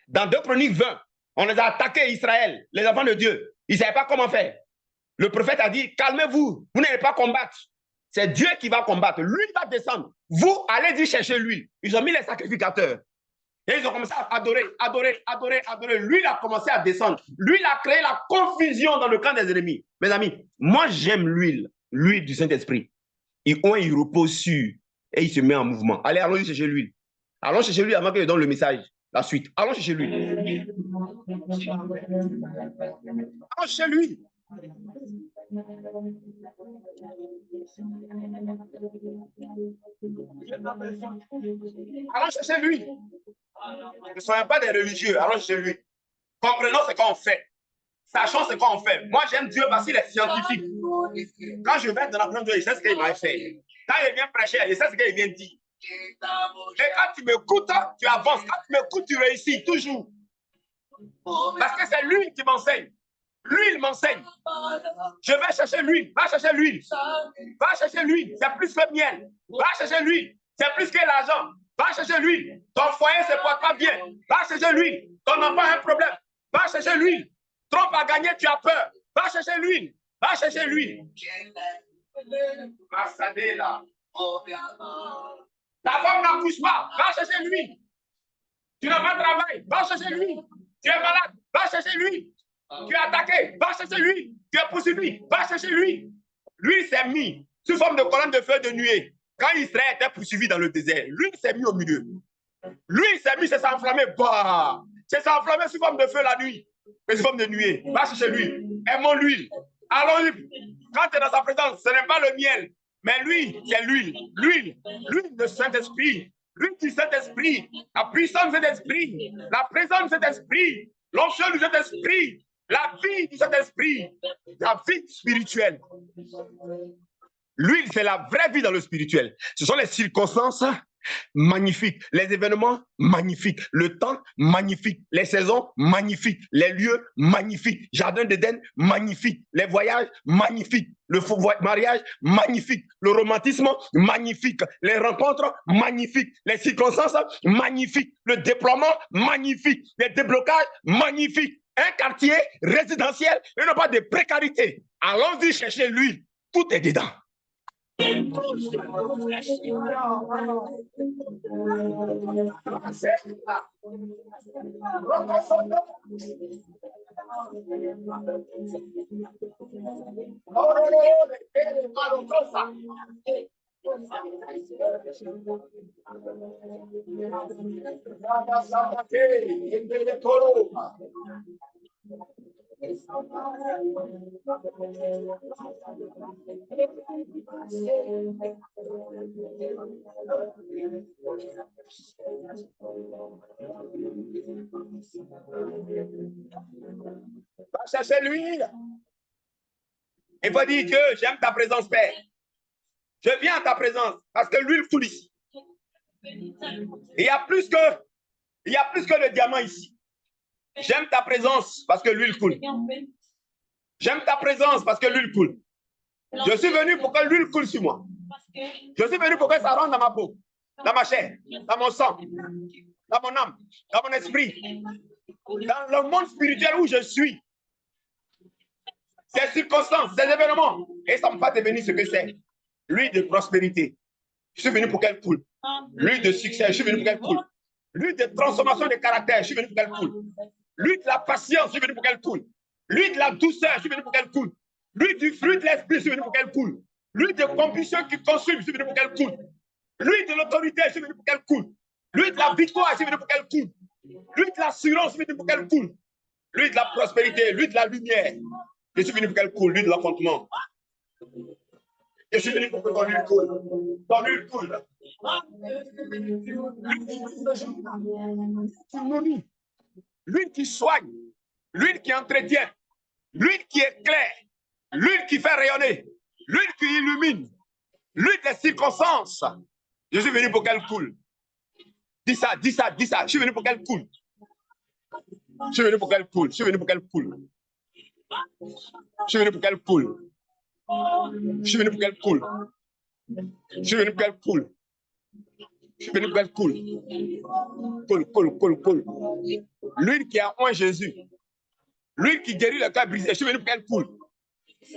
Dans 2 Chroniques 20, on les a attaqués, Israël, les enfants de Dieu. Ils ne savaient pas comment faire. Le prophète a dit, calmez-vous, vous n'allez pas combattre. C'est Dieu qui va combattre. L'huile va descendre. Vous allez y chercher l'huile. Ils ont mis les sacrificateurs. Et ils ont commencé à adorer, adorer, adorer, adorer. L'huile a commencé à descendre. L'huile a créé la confusion dans le camp des ennemis. Mes amis, moi j'aime l'huile, l'huile du Saint-Esprit. Il repose sur et il se met en mouvement. Allez, allons chercher l'huile. Allons chercher l'huile avant que je donne le message, la suite. Allons chercher l'huile. Allons chercher l'huile. Allons chercher l'huile. Ne soyons pas des religieux, allons chercher l'huile. Comprenons ce qu'on fait. Sachons ce qu'on fait. Moi, j'aime Dieu parce qu'il est scientifique. Quand je vais dans la présence de Dieu, je sais ce qu'il m'a fait. Quand il vient prêcher, je sais ce qu'il vient dire. Et quand tu m'écoutes, tu avances. Quand tu m'écoutes, tu réussis toujours. Parce que c'est l'huile qui m'enseigne. L'huile m'enseigne. Je vais chercher l'huile. Va chercher l'huile. Va chercher l'huile. C'est plus que miel. Va chercher l'huile. C'est plus que l'argent. Va chercher l'huile. Ton foyer ne se porte pas bien. Va chercher l'huile. Ton enfant a un problème. Va chercher l'huile. Trump a gagné, tu as peur. Va chercher l'huile. Va chercher l'huile. Ta femme n'accouche pas. Va chercher l'huile. Tu n'as pas de travail. Va chercher l'huile. Tu es malade. Va chercher l'huile. Tu es attaqué. Va chercher l'huile. Tu es poursuivi. Va chercher l'huile. L'huile s'est mise sous forme de colonne de feu de nuée. Quand Israël était poursuivi dans le désert, l'huile s'est mise au milieu. L'huile s'est mise, c'est s'enflammer. Bah, c'est s'enflammer sous forme de feu la nuit. Mais sous forme de nuée. Va chercher l'huile. Aimons l'huile. Allons-y. Quand tu es dans sa présence, ce n'est pas le miel. Mais lui, c'est l'huile. L'huile. L'huile de Saint-Esprit. L'huile du Saint-Esprit. La puissance de Saint-Esprit. La présence de Saint-Esprit. L'onction du Saint-Esprit. La vie du Saint-Esprit. La vie spirituelle. L'huile, c'est la vraie vie dans le spirituel. Ce sont les circonstances magnifiques, les événements magnifiques, le temps magnifique, les saisons magnifiques, les lieux magnifiques, jardin d'Éden magnifique, les voyages magnifiques, le mariage magnifique, le romantisme magnifique, les rencontres magnifiques, les circonstances magnifiques, le déploiement magnifique, les déblocages magnifiques, un quartier résidentiel et non pas de précarité. Allons-y chercher l'huile, tout est dedans. Va chercher l'huile. Il faut dire, Dieu, j'aime ta présence, Père. Je viens à ta présence parce que l'huile coule ici. Il y a plus que le diamant ici. J'aime ta présence parce que l'huile coule. J'aime ta présence parce que l'huile coule. Je suis venu pour que l'huile coule sur moi. Je suis venu pour que ça rentre dans ma peau, dans ma chair, dans mon sang, dans mon âme, dans mon esprit, dans le monde spirituel où je suis. Ces circonstances, ces événements, et ça ne va pas devenir ce que c'est. L'huile de prospérité. Je suis venu pour qu'elle coule. L'huile de succès, je suis venu pour qu'elle coule. L'huile de transformation de caractère, je suis venu pour qu'elle coule. L'huile de la patience, je suis venu pour qu'elle coule. L'huile de la douceur, je suis venu pour qu'elle coule. L'huile du fruit de l'esprit, je suis venu pour qu'elle coule. L'huile de compulsion qui consume, je suis venu pour qu'elle coule. L'huile de l'autorité, je suis venu pour qu'elle coule. L'huile de la victoire, je suis venu pour qu'elle coule. L'huile de l'assurance, je suis venu pour qu'elle coule. L'huile de la prospérité, l'huile de la lumière, je suis venu pour qu'elle coule. L'huile de l'affrontement. Je suis venu pour que ton huile coule. Ton huile coule. L'huile qui soigne, l'huile qui entretient, l'huile qui éclaire, l'huile qui fait rayonner, l'huile qui illumine, l'huile des circonstances. Je suis venu pour qu'elle coule. Dis ça, dis ça, dis ça. Je suis venu pour qu'elle coule. Je suis venu pour qu'elle coule. Je suis venu pour qu'elle coule. Je suis venu pour qu'elle coule. Je suis venu pour qu'elle coule. Je suis venu pour qu'elle coule. Je suis venu pour qu'elle coule. Coule, coule, coule, coule. L'huile qui a oint Jésus. L'huile qui guérit le cœur brisé. Je suis venu pour qu'elle coule.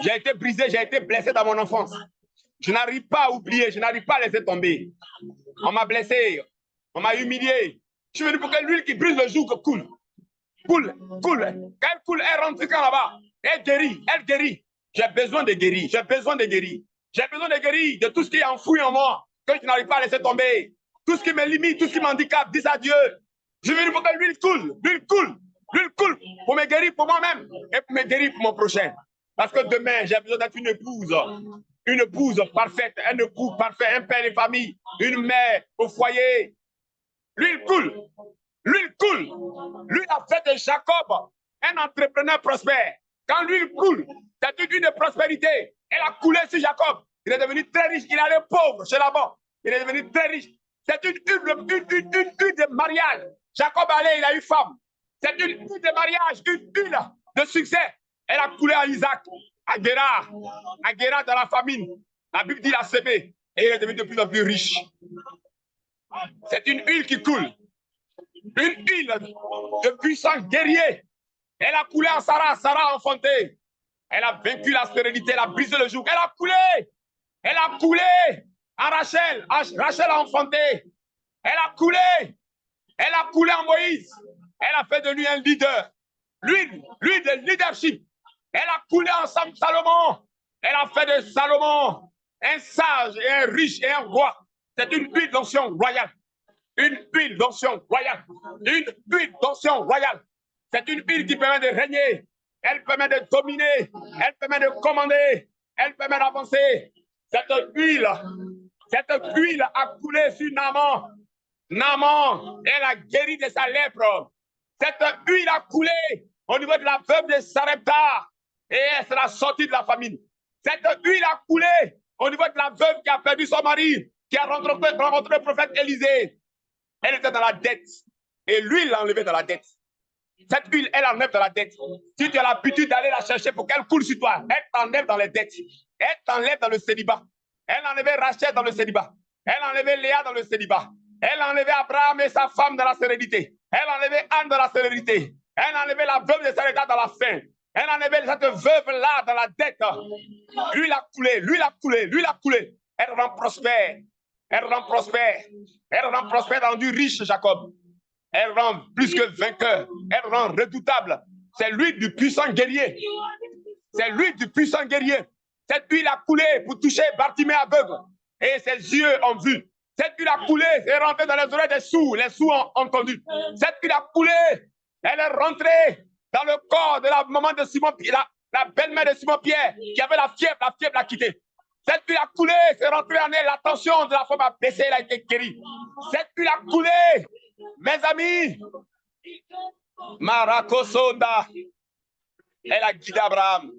J'ai été brisé, j'ai été blessé dans mon enfance. Je n'arrive pas à oublier, je n'arrive pas à laisser tomber. On m'a blessé, on m'a humilié. Je suis venu pour que l'huile qui brise le joug coule. Coule, coule. Quand elle coule, elle rentre quand là-bas. Elle guérit, elle guérit. J'ai besoin de guérir, j'ai besoin de guérir. J'ai besoin de guérir de tout ce qui est enfoui en moi, que je n'arrive pas à laisser tomber. Tout ce qui me limite, tout ce qui m'handicape, dis à Dieu. Je suis venu pour que l'huile coule, l'huile coule, l'huile coule. Pour me guérir pour moi-même et pour me guérir pour mon prochain. Parce que demain, j'ai besoin d'être une épouse parfaite, un époux parfait, un père de famille, une mère au foyer. L'huile coule, l'huile coule. L'huile a fait de Jacob un entrepreneur prospère. Quand l'huile coule, c'est une huile de prospérité. Elle a coulé sur Jacob. Il est devenu très riche. Il allait pauvre chez Laban. Il est devenu très riche. C'est une huile de mariage. Jacob allait, il a eu femme. C'est une huile de mariage, une huile de succès. Elle a coulé à Isaac, à Guéra dans la famine. La Bible dit il a semé et il est devenu de plus en plus riche. C'est une huile qui coule. Une huile de puissant guerrier. Elle a coulé en Sarah, Sarah a enfanté. Elle a vaincu la stérilité, elle a brisé le joug. Elle a coulé. Elle a coulé en Rachel. Rachel a enfanté. Elle a coulé. Elle a coulé en Moïse. Elle a fait de lui un leader. L'huile de leadership. Elle a coulé en Salomon. Elle a fait de Salomon un sage et un riche et un roi. C'est une huile d'onction royale. Une huile d'onction royale. Une huile d'onction royale. C'est une huile qui permet de régner. Elle permet de dominer. Elle permet de commander. Elle permet d'avancer. Cette huile a coulé sur Naaman. Naaman, elle a guéri de sa lèpre. Cette huile a coulé au niveau de la veuve de Sarepta. Et elle sera sortie de la famine. Cette huile a coulé au niveau de la veuve qui a perdu son mari, qui a rencontré le prophète Élisée. Elle était dans la dette. Et lui, il l'a enlevée dans la dette. Cette huile, elle enlève dans la dette. Si tu as l'habitude d'aller la chercher pour qu'elle coule sur toi, elle t'enlève dans les dettes. Elle t'enlève dans le célibat. Elle enlevait Rachel dans le célibat. Elle enlevait Léa dans le célibat. Elle enlevait Abraham et sa femme dans la sérénité. Elle enlevait Anne dans la sérénité. Elle enlevait la veuve de Sarepta dans la faim. Elle enlevait cette veuve-là dans la dette. Lui, il a coulé, lui, il a coulé, lui, il a coulé. Elle rend prospère. Elle rend prospère. Elle rend prospère, elle a rendu riche, Jacob. Elle rend plus que vainqueur. Elle rend redoutable. C'est lui du puissant guerrier. C'est lui du puissant guerrier. Cette huile a coulé pour toucher Bartimée aveugle. Et ses yeux ont vu. Cette huile a coulé et est rentrée dans les oreilles des sourds. Les sourds ont entendu. Cette huile a coulé. Elle est rentrée dans le corps de la maman de Simon, la belle-mère de Simon Pierre, qui avait la fièvre l'a quitté. Cette huile a coulé, c'est rentré en elle, la tension de la femme a baissé, elle a été guérie. Cette huile a coulé, mes amis. Marakosonda, elle a guidé Abraham.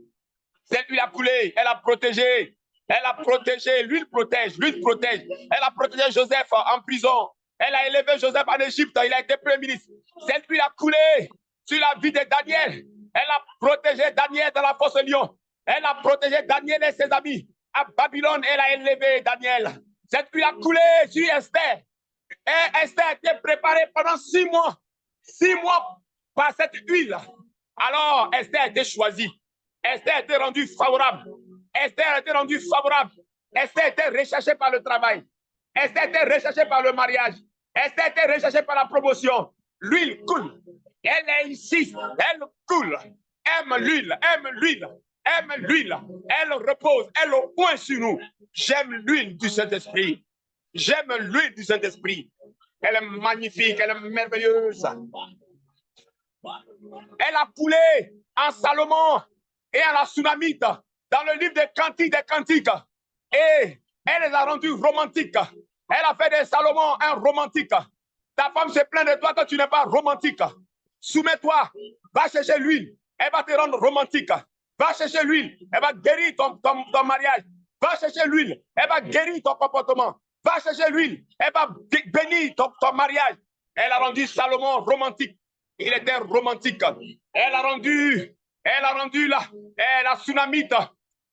Cette huile a coulé, elle a protégé. Elle a protégé, l'huile protège, l'huile protège. Elle a protégé Joseph en prison. Elle a élevé Joseph en Égypte, il a été premier ministre. Cette huile a coulé sur la vie de Daniel. Elle a protégé Daniel dans la fosse lion. Elle a protégé Daniel et ses amis. À Babylone, elle a élevé Daniel. Cette huile a coulé sur Esther. Et Esther a été préparée pendant 6 mois. 6 mois par cette huile. Alors, Esther a été choisie. Esther a été rendue favorable. Esther a été rendue favorable. Esther a été recherchée par le travail. Esther a été recherchée par le mariage. Esther était recherchée par la promotion. L'huile coule. Elle insiste. Elle coule. Aime l'huile. Aime l'huile. Aime l'huile. Elle repose. Elle point sur nous. J'aime l'huile du Saint-Esprit. J'aime l'huile du Saint-Esprit. Elle est magnifique. Elle est merveilleuse. Elle a coulé en Salomon et en la Sunamite dans le livre des Cantiques. Et elle les a rendus romantiques. Elle a fait de Salomon un romantique. Ta femme se plaint de toi que tu n'es pas romantique. Soumets-toi, va chercher l'huile, elle va te rendre romantique. Va chercher l'huile, elle va guérir ton mariage. Va chercher l'huile, elle va guérir ton comportement. Va chercher l'huile, elle va bénir ton mariage. Elle a rendu Salomon romantique. Il était romantique. Elle a rendu la Sunamite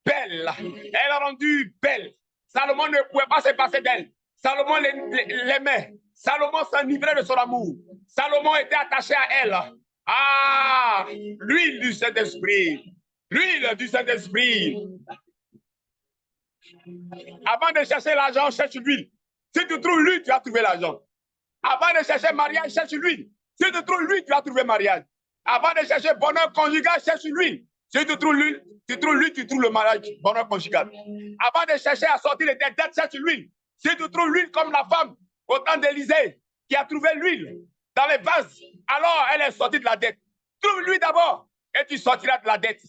belle. Elle a rendu belle. Salomon ne pouvait pas se passer d'elle. Salomon l'aimait. Salomon s'enivrait de son amour. Salomon était attaché à elle. Ah, l'huile du Saint-Esprit. L'huile du Saint-Esprit. Avant de chercher l'argent, cherche l'huile. Si tu trouves l'huile, tu vas trouver l'argent. Avant de chercher mariage, cherche l'huile. Si tu trouves l'huile, tu vas trouver mariage. Avant de chercher bonheur conjugal, cherche l'huile. Si tu trouves l'huile, tu trouves le mariage, bonheur conjugal. Avant de chercher à sortir de tes dettes, cherche l'huile. Si tu trouves l'huile comme la femme au temps d'Élisée qui a trouvé l'huile dans les vases, alors elle est sortie de la dette. Trouve l'huile d'abord et tu sortiras de la dette.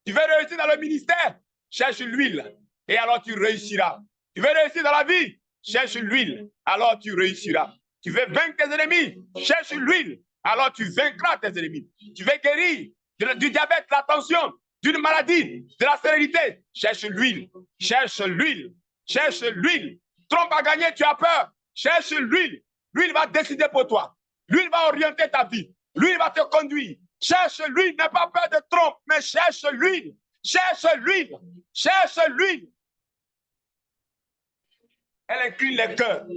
Tu veux réussir dans le ministère, cherche l'huile et alors tu réussiras. Tu veux réussir dans la vie, cherche l'huile, alors tu réussiras. Tu veux vaincre tes ennemis, cherche l'huile, alors tu vaincras tes ennemis. Tu veux guérir du diabète, de la tension, d'une maladie, de la stérilité, cherche l'huile, cherche l'huile, cherche l'huile. Trompe à gagner, tu as peur, cherche l'huile. L'huile va décider pour toi. L'huile va orienter ta vie. L'huile va te conduire. Cherche l'huile, n'aie pas peur de trompe, mais cherche l'huile. Cherche l'huile. Cherche l'huile. Elle incline les cœurs.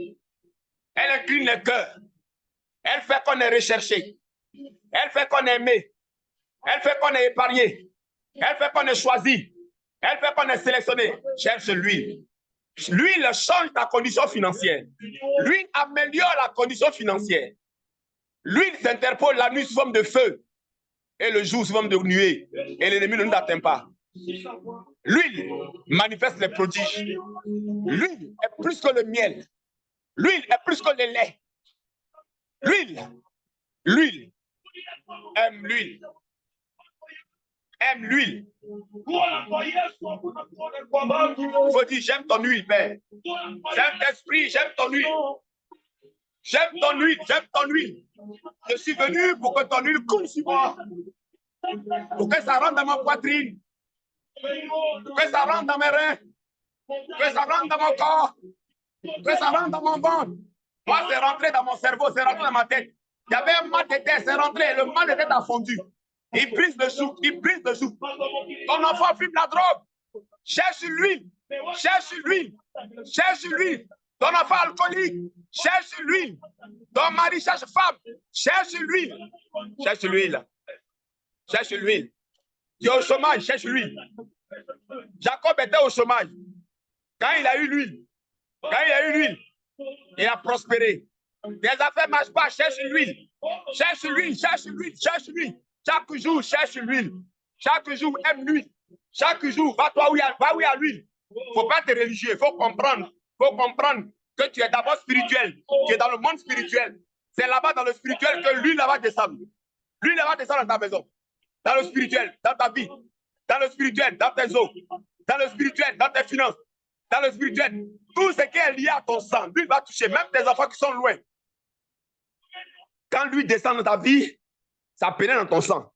Elle incline les cœurs. Elle fait qu'on est recherché. Elle fait qu'on est aimé. Elle fait qu'on est épargné. Elle fait qu'on est choisi. Elle fait qu'on est sélectionné. Cherche l'huile. L'huile change ta condition financière. L'huile améliore la condition financière. L'huile s'interpose la nuit sous forme de feu et le jour sous forme de nuée. Et l'ennemi ne nous atteint pas. L'huile manifeste les prodiges. L'huile est plus que le miel. L'huile est plus que le lait. L'huile. Aime l'huile. Aime l'huile. Il faut dire, j'aime ton huile, Père. J'aime l'esprit, j'aime ton huile. J'aime ton huile, j'aime ton huile. Je suis venu pour que ton huile coule sur moi. Pour que ça rentre dans ma poitrine. Pour que ça rentre dans mes reins. Pour que ça rentre dans mon corps. Pour que ça rentre dans mon ventre. Moi, c'est rentré dans mon cerveau, c'est rentré dans ma tête. Il y avait un mal de tête, c'est rentré, le mal de tête a fondu. Il brise le souffle, il brise le souffle. Ton enfant fume la drogue. Cherche l'huile. Cherche l'huile. Cherche l'huile. Ton enfant alcoolique. Cherche l'huile. Ton mari cherche femme. Cherche l'huile. Cherche l'huile. Cherche l'huile. Tu es au chômage, cherche l'huile. Jacob était au chômage. Quand il a eu l'huile, il a prospéré. Les affaires ne marchent pas, cherche l'huile. Cherche l'huile, cherche l'huile, cherche l'huile. Chaque jour, cherche l'huile. Chaque jour, aime l'huile. Chaque jour, va où il y a l'huile. Il ne faut pas être religieux, il faut comprendre. Il faut comprendre que tu es d'abord spirituel. Tu es dans le monde spirituel. C'est là-bas, dans le spirituel, que l'huile va descendre. L'huile va descendre dans ta maison. Dans le spirituel, dans ta vie. Dans le spirituel, dans tes os. Dans le spirituel, dans tes finances. Dans le spirituel, tout ce qui est lié à ton sang, l'huile va toucher, même tes enfants qui sont loin. Quand l'huile descend dans ta vie, ça pénètre dans ton sang.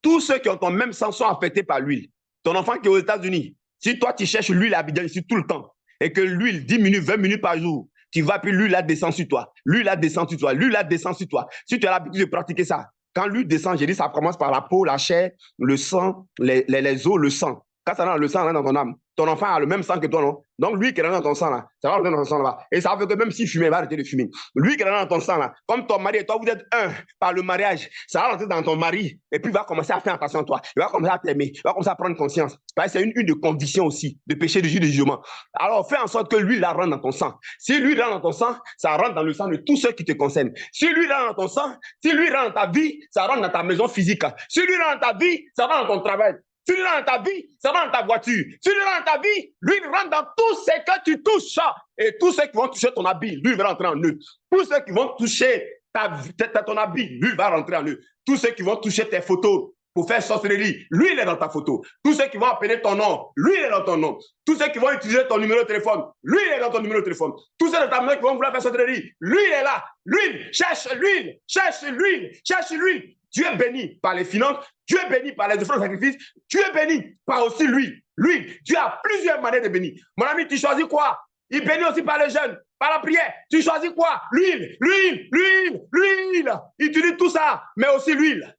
Tous ceux qui ont ton même sang sont affectés par l'huile. Ton enfant qui est aux États-Unis, si toi tu cherches l'huile à Abidjan ici tout le temps, et que l'huile 10 minutes, 20 minutes par jour, tu vas puis l'huile descend sur toi. L'huile descend sur toi. L'huile descend sur toi. Si tu as l'habitude de pratiquer ça, quand l'huile descend, j'ai dit, ça commence par la peau, la chair, le sang, les os, le sang. Quand ça rentre dans le sang, ça rentre dans ton âme. ton enfant a le même sang que toi, non? Donc, lui qui est dans ton sang, là, ça va rentrer dans ton sang là-bas. Et ça veut que même s'il fumait, il va arrêter de fumer. Lui qui est dans ton sang, là, comme ton mari et toi, vous êtes un par le mariage, ça va rentrer dans ton mari. Et puis, il va commencer à faire attention à toi. Il va commencer à t'aimer. Il va commencer à prendre conscience. C'est une de conviction aussi, de péché, de jugement. Alors, fais en sorte que lui, la rentre dans ton sang. Si lui rentre dans ton sang, ça rentre dans le sang de tous ceux qui te concernent. Si lui rentre dans ton sang, si lui rentre dans ta vie, ça rentre dans ta maison physique. Si lui rentre dans ta vie, ça rentre dans ton travail. Si lui rentre dans ta vie, ça rentre dans ta voiture. Si lui rentre dans ta vie, lui il rentre dans tout ce que tu touches. Et tous ceux qui vont toucher ton habit, lui il va rentrer en eux. Tous ceux qui vont toucher ton habit, lui il va rentrer en eux. Tous ceux qui vont toucher tes photos pour faire sorcellerie, lui il est dans ta photo. Tous ceux qui vont appeler ton nom, lui il est dans ton nom. Tous ceux qui vont utiliser ton numéro de téléphone, lui il est dans ton numéro de téléphone. Tous ceux de ta maison qui vont vouloir faire sorcellerie, lui il est là. L'huile, cherche l'huile, cherche l'huile, cherche l'huile. Dieu est béni par les finances, Dieu est béni par les offrandes de sacrifice, Dieu est béni par aussi l'huile. L'huile, Dieu a plusieurs manières de bénir. Mon ami, tu choisis quoi? Il bénit aussi par les jeunes, par la prière. Tu choisis quoi? L'huile, l'huile, l'huile, l'huile. Il utilise tout ça, mais aussi l'huile.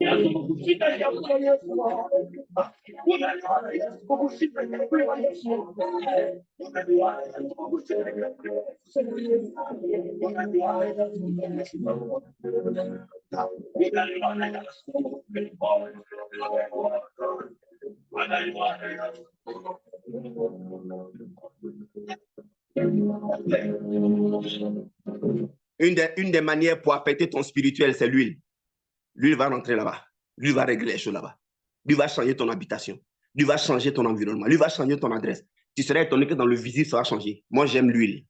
Une des manières pour affecter ton spirituel, c'est l'huile. L'huile va rentrer là-bas. L'huile va régler les choses là-bas. L'huile va changer ton habitation. L'huile va changer ton environnement. L'huile va changer ton adresse. Tu serais étonné que dans le visible, ça va changer. Moi, j'aime l'huile.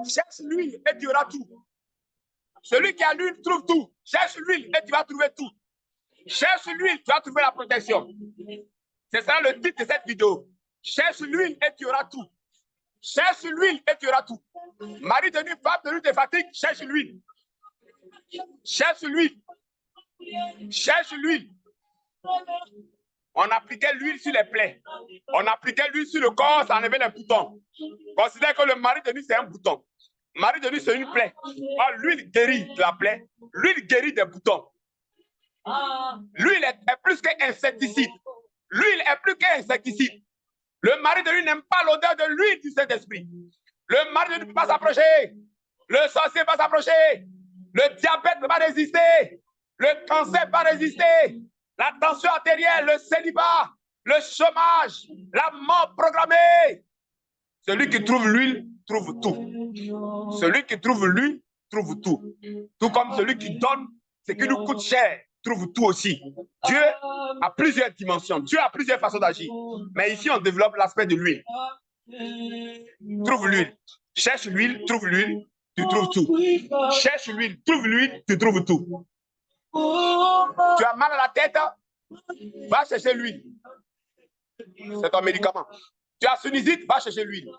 Cherche l'huile et tu auras tout. Celui qui a l'huile trouve tout. Cherche l'huile et tu vas trouver tout. Cherche l'huile, tu vas trouver la protection. C'est ça le titre de cette vidéo. Cherche l'huile et tu auras tout. Cherche l'huile et tu auras tout. Mari de nuit, femme de nuit te fatigue, cherche l'huile. Cherche l'huile. Cherche l'huile. On appliquait l'huile sur les plaies. On appliquait l'huile sur le corps, ça enlevait les boutons. Considère que le mari de nuit, c'est un bouton. Mari de nuit, c'est une plaie. L'huile guérit la plaie. L'huile guérit des boutons. L'huile est plus qu'insecticide. L'huile est plus qu'insecticide. Le mari de nuit n'aime pas l'odeur de l'huile du Saint-Esprit. Le mari de nuit ne peut pas s'approcher. Le sorcier ne peut pas s'approcher. Le diabète ne peut pas résister. Le cancer ne peut pas résister. La tension artérielle, le célibat, le chômage, la mort programmée. Celui qui trouve l'huile trouve tout. Celui qui trouve l'huile trouve tout. Tout comme celui qui donne ce qui nous coûte cher trouve tout aussi. Dieu a plusieurs dimensions. Dieu a plusieurs façons d'agir. Mais ici, on développe l'aspect de l'huile. Trouve l'huile. Cherche l'huile, trouve l'huile, tu trouves tout. Cherche l'huile, trouve l'huile, tu trouves tout. Tu as mal à la tête, va chercher l'huile. C'est ton médicament. Tu as sinusite, va chercher l'huile.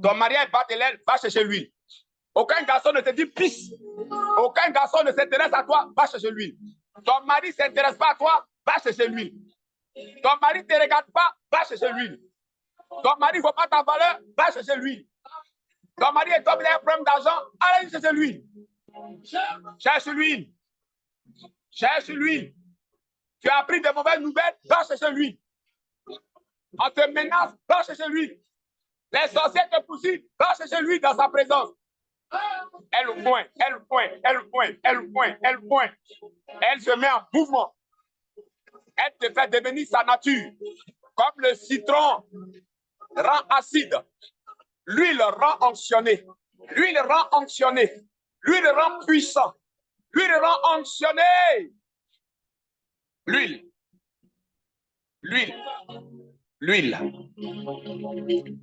Ton mariage bat de l'aile, va chercher l'huile. Aucun garçon ne te dit pisse. Aucun garçon ne s'intéresse à toi, va chercher l'huile. Ton mari ne s'intéresse pas à toi, va chercher l'huile. Ton mari ne te regarde pas, va chercher l'huile. Ton mari ne voit pas ta valeur, va chercher l'huile. Ton mari est comme il a un problème d'argent, allez chercher l'huile. Cherche l'huile. Cherche l'huile. Tu as appris de mauvaises nouvelles, va chercher l'huile. On te menace, va chercher l'huile. Les sorciers te poursuivent, va chercher l'huile dans sa présence. Elle pointe, elle pointe, elle pointe, elle pointe, elle pointe. Elle se met en mouvement. Elle te fait devenir sa nature. Comme le citron rend acide, l'huile rend onctionné. L'huile rend onctionné. L'huile rend puissant. L'huile rend onctionné. L'huile. L'huile. L'huile.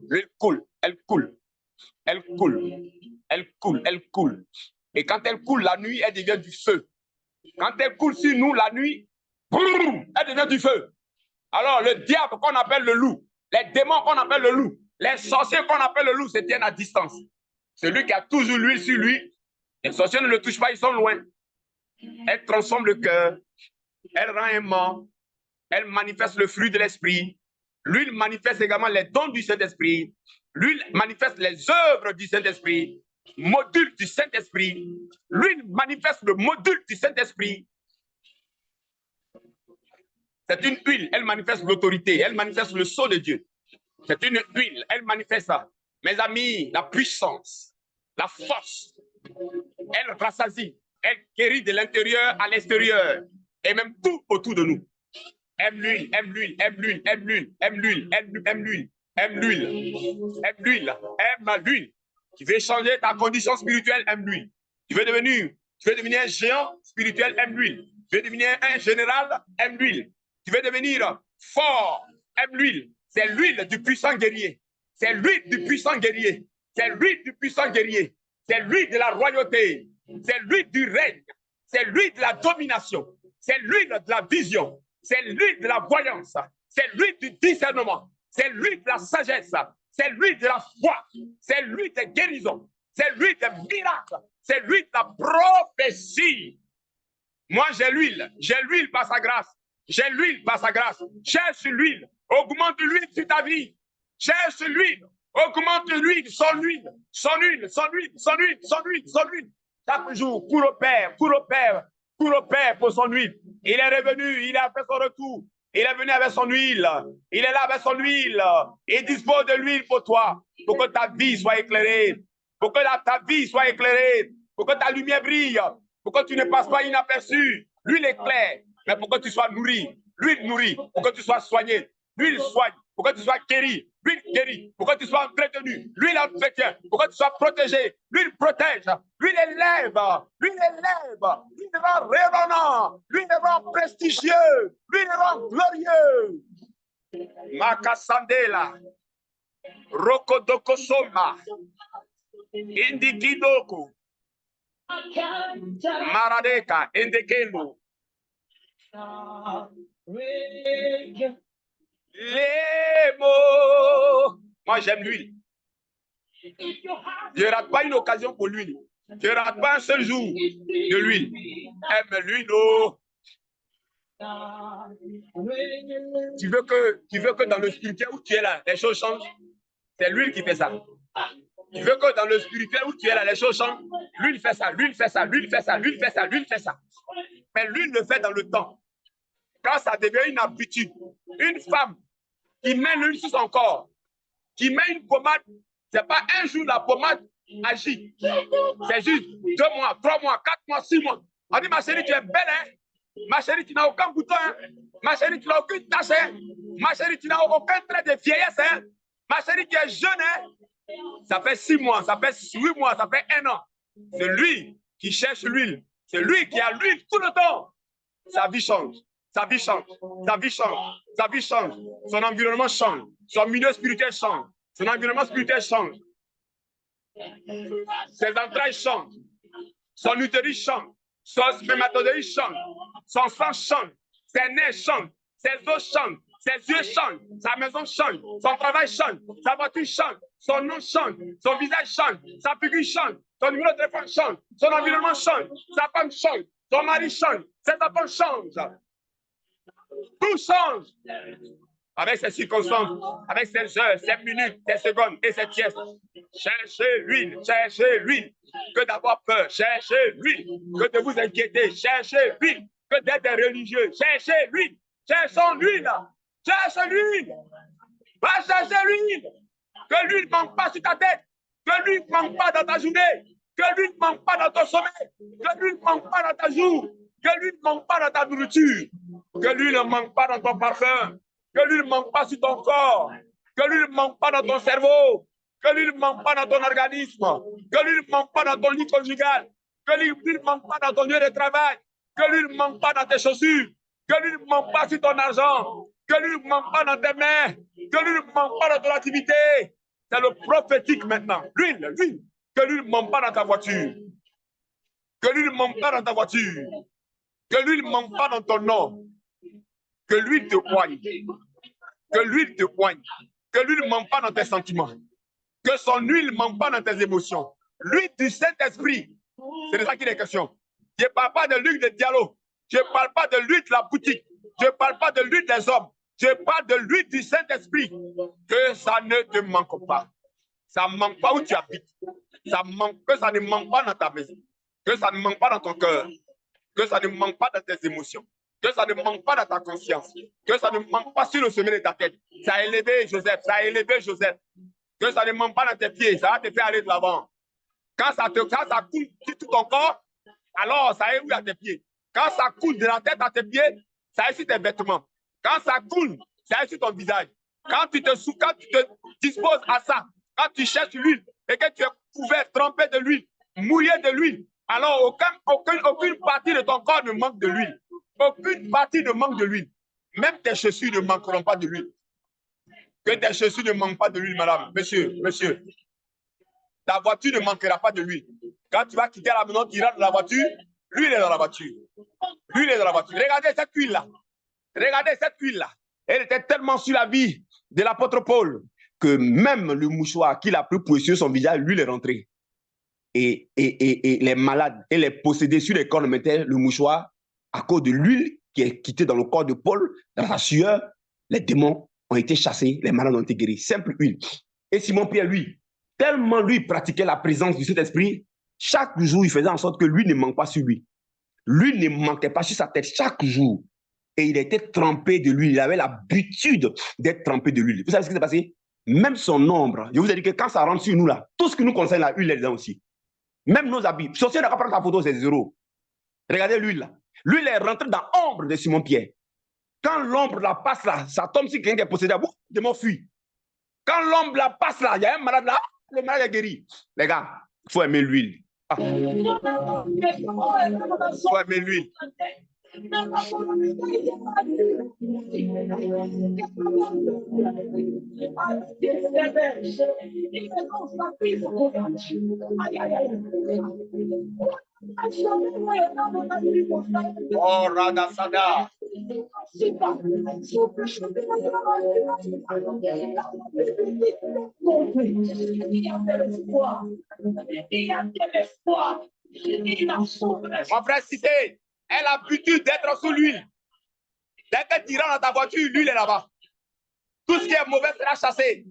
L'huile coule. Elle coule. Elle coule. Elle coule. Elle coule. Et quand elle coule, la nuit, elle devient du feu. Quand elle coule sur nous, la nuit, boum, elle devient du feu. Alors, le diable qu'on appelle le loup, les démons qu'on appelle le loup, les sorciers qu'on appelle le loup se tiennent à distance. Celui qui a toujours l'huile sur lui, les sorciers ne le touchent pas, ils sont loin. Elle transforme le cœur, elle rend aimant, elle manifeste le fruit de l'esprit. L'huile manifeste également les dons du Saint-Esprit. L'huile manifeste les œuvres du Saint-Esprit, module du Saint-Esprit. L'huile manifeste le module du Saint-Esprit. C'est une huile, elle manifeste l'autorité, elle manifeste le sceau de Dieu. C'est une huile, elle manifeste, mes amis, la puissance, la force. Elle rassasie, elle guérit de l'intérieur à l'extérieur et même tout autour de nous. Aime l'huile, aime l'huile, aime l'huile, aime l'huile, aime l'huile, aime l'huile, aime l'huile, aime l'huile, aime l'huile. Tu veux changer ta condition spirituelle, aime l'huile. Tu veux devenir un géant spirituel, aime l'huile. Tu veux devenir un général, aime l'huile. Tu veux devenir fort, aime l'huile. C'est l'huile du puissant guerrier. C'est l'huile du puissant guerrier. C'est l'huile du puissant guerrier. C'est l'huile de la royauté. C'est l'huile du règne. C'est l'huile de la domination. C'est l'huile de la vision. C'est l'huile de la voyance. C'est l'huile du discernement. C'est l'huile de la sagesse. C'est l'huile de la foi. C'est l'huile de guérison. C'est l'huile de miracle. C'est l'huile de la prophétie. Moi, j'ai l'huile. J'ai l'huile par sa grâce. J'ai l'huile par sa grâce. Cherche l'huile. Augmente l'huile sur ta vie. Cherche l'huile. Augmente l'huile, son huile. Son huile, son huile, son huile, son huile, son huile. Chaque jour, cours au Père, cours au Père, cours au Père pour son huile. Il est revenu, il a fait son retour. Il est venu avec son huile. Il est là avec son huile. Il dispose de l'huile pour toi, pour que ta vie soit éclairée. Pour que ta vie soit éclairée. Pour que ta lumière brille. Pour que tu ne passes pas inaperçu. L'huile éclaire, mais pour que tu sois nourri. L'huile nourrit, pour que tu sois soigné. L'huile soigne, pour que tu sois guéri. L'huile guérit, pour que tu sois entretenu. L'huile entretient, pour que tu sois protégé. L'huile protège. L'huile élève. L'huile élève. L'huile rend rayonnant. L'huile rend prestigieux. L'huile rend glorieux. Makasandela. Rokodokosoma. Indikidoko. Maradeka. Indekelo. Les mots. Moi, j'aime l'huile. Je ne rate pas une occasion pour l'huile. Je ne rate pas un seul jour de l'huile. Aime l'huile. Oh. Tu veux que dans le spirituel où tu es là, les choses changent. C'est l'huile qui fait ça. Tu veux que dans le spirituel où tu es là, les choses changent. L'huile fait ça, l'huile fait ça, l'huile fait ça, l'huile fait ça, l'huile fait ça. Mais l'huile le fait dans le temps. Quand ça devient une habitude, une femme qui met l'huile sur son corps, qui met une pommade, ce n'est pas un jour la pommade agit. C'est juste 2 mois, 3 mois, 4 mois, 6 mois. On dit, ma chérie, tu es belle, hein? Ma chérie, tu n'as aucun bouton, hein? Ma chérie, tu n'as aucune tache, hein? Ma chérie, tu n'as aucun trait de vieillesse, hein? Ma chérie, tu es jeune, hein? Ça fait 6 mois, ça fait 8 mois, ça fait 1 an. C'est lui qui cherche l'huile. C'est lui qui a l'huile tout le temps. Sa vie change. Sa vie change, sa vie change, sa vie change, son environnement change, son milieu spirituel change, son environnement spirituel change, ses entrailles changent, son utérus change, son spermatozoïde change, son sang change, ses nerfs changent, ses os changent, ses yeux changent, sa maison change, son travail change, sa voiture change, son nom change, son visage change, sa figure change, son numéro de téléphone change, son environnement change, sa femme change, son mari change, ses enfants changent. Tout change. Avec ses circonstances, avec ses heures, ses minutes, ses secondes et ses pièces. Cherchez l'huile, cherchez l'huile. Que d'avoir peur, cherchez l'huile. Que de vous inquiéter, cherchez l'huile. Que d'être religieux, cherchez l'huile. Cherchons l'huile. Cherchez l'huile. Va chercher l'huile. Que l'huile ne manque pas sur ta tête. Que l'huile ne manque pas dans ta journée. Que l'huile ne manque pas dans ton sommeil. Que l'huile ne manque pas dans ta jour. Que l'huile ne manque pas dans ta nourriture. Que l'huile ne manque pas dans ton parfum. Que l'huile ne manque pas sur ton corps. Que l'huile ne manque pas dans ton cerveau. Que l'huile ne manque pas dans ton organisme. Que l'huile ne manque pas dans ton lit conjugal. Que l'huile ne manque pas dans ton lieu de travail. Que l'huile ne manque pas dans tes chaussures. Que l'huile ne manque pas sur ton argent. Que l'huile ne manque pas dans tes mains. Que l'huile ne manque pas dans ton activité. C'est le prophétique maintenant. L'huile, l'huile. Que l'huile ne manque pas dans ta voiture. Que l'huile ne manque pas dans ta voiture. Que l'huile ne manque pas dans ton nom. Que l'huile te poigne. Que l'huile te poigne. Que l'huile ne manque pas dans tes sentiments. Que son huile ne manque pas dans tes émotions. L'huile du Saint-Esprit. C'est de ça qu'il est question. Je ne parle pas de l'huile de dialogue. Je ne parle pas de l'huile de la boutique. Je ne parle pas de l'huile des hommes. Je parle de l'huile du Saint-Esprit. Que ça ne te manque pas. Ça ne manque pas où tu habites. Que ça ne manque pas dans ta maison. Que ça ne manque pas dans ton cœur. Que ça ne manque pas dans tes émotions. Que ça ne manque pas dans ta conscience. Que ça ne manque pas sur le sommet de ta tête. Ça a élevé Joseph. Ça a élevé Joseph. Que ça ne manque pas dans tes pieds. Ça va te faire aller de l'avant. Quand ça coule sur tout ton corps, alors ça est où à tes pieds. Quand ça coule de la tête à tes pieds, ça est sur tes vêtements. Quand ça coule, ça est sur ton visage. Quand tu te disposes à ça, quand tu cherches l'huile et que tu es couvert, trempé de l'huile, mouillé de l'huile, alors aucune partie de ton corps ne manque de l'huile. Aucune partie ne manque de l'huile. Même tes chaussures ne manqueront pas de l'huile. Que tes chaussures ne manquent pas de l'huile, madame, monsieur, monsieur. Ta voiture ne manquera pas de l'huile. Quand tu vas quitter la maison, tu rentres dans la voiture, l'huile est dans la voiture. L'huile est dans la voiture. Regardez cette huile-là. Regardez cette huile-là. Elle était tellement sur la vie de l'apôtre Paul que même le mouchoir qu'il a pris pour essuyer son visage, l'huile est rentrée. Et les malades et les possédés sur les corps mettaient le mouchoir à cause de l'huile qui est quittée dans le corps de Paul. Dans sa sueur, les démons ont été chassés, les malades ont été guéris. Simple huile. Et Simon-Pierre, lui, tellement lui pratiquait la présence du Saint-Esprit, chaque jour, il faisait en sorte que l'huile ne manque pas sur lui. L'huile ne manquait pas sur sa tête chaque jour. Et il était trempé de l'huile. Il avait l'habitude d'être trempé de l'huile. Vous savez ce qui s'est passé? Même son ombre. Je vous ai dit que quand ça rentre sur nous, là, tout ce qui nous concerne, la huile est dedans aussi. Même nos habits. Si on n'a pas prendre ta photo, c'est zéro. Regardez l'huile là. L'huile est rentrée dans l'ombre de Simon-Pierre. Quand l'ombre la passe là, ça tombe sur quelqu'un qui est possédé. Beaucoup de démons fuient. Quand l'ombre la passe là, il y a un malade là, le malade est guéri. Les gars, il faut aimer l'huile. Ah. Il faut aimer l'huile. Oh, Radasada. Mon frère Cité, elle a l'habitude d'être sous l'huile. Dès que tu rentres dans ta voiture, l'huile est là-bas. Tout ce qui est mauvais sera chassé.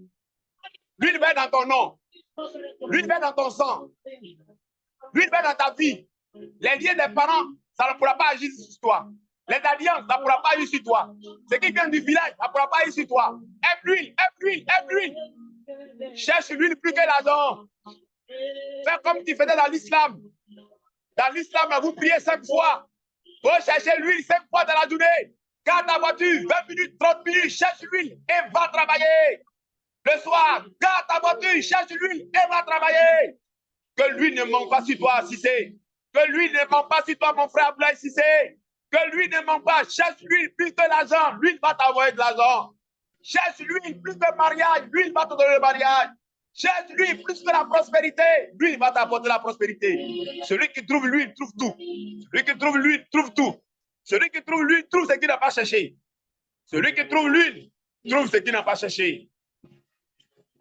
L'huile va dans ton nom. L'huile va dans ton sang. L'huile va dans ta vie. Les liens des parents, ça ne pourra pas agir sur toi. Les alliances, ça ne pourra pas agir sur toi. Ce qui vient du village, ça ne pourra pas agir sur toi. Aime l'huile, aime l'huile, aime l'huile. Cherche l'huile plus que l'argent. Fais comme tu faisais dans l'islam. Dans l'islam, vous priez 5 fois. Vous cherchez l'huile 5 fois dans la journée. Garde ta voiture, 20 minutes, 30 minutes, cherche l'huile et va travailler. Le soir, garde ta voiture, cherche l'huile et va travailler. Que l'huile ne manque pas sur toi, Cissé. Que l'huile ne manque pas sur toi, mon frère Blaise Cissé. Que l'huile ne manque pas. Cherche l'huile plus que l'argent. L'huile va t'envoyer de l'argent. Cherche l'huile plus que le mariage. L'huile va te donner le mariage. Cherche l'huile plus que la prospérité. L'huile va t'apporter la prospérité. Celui qui trouve l'huile trouve tout. Celui qui trouve l'huile trouve tout. Celui qui trouve l'huile trouve ce qu'il n'a pas cherché. Celui qui trouve l'huile trouve ce qu'il n'a pas cherché.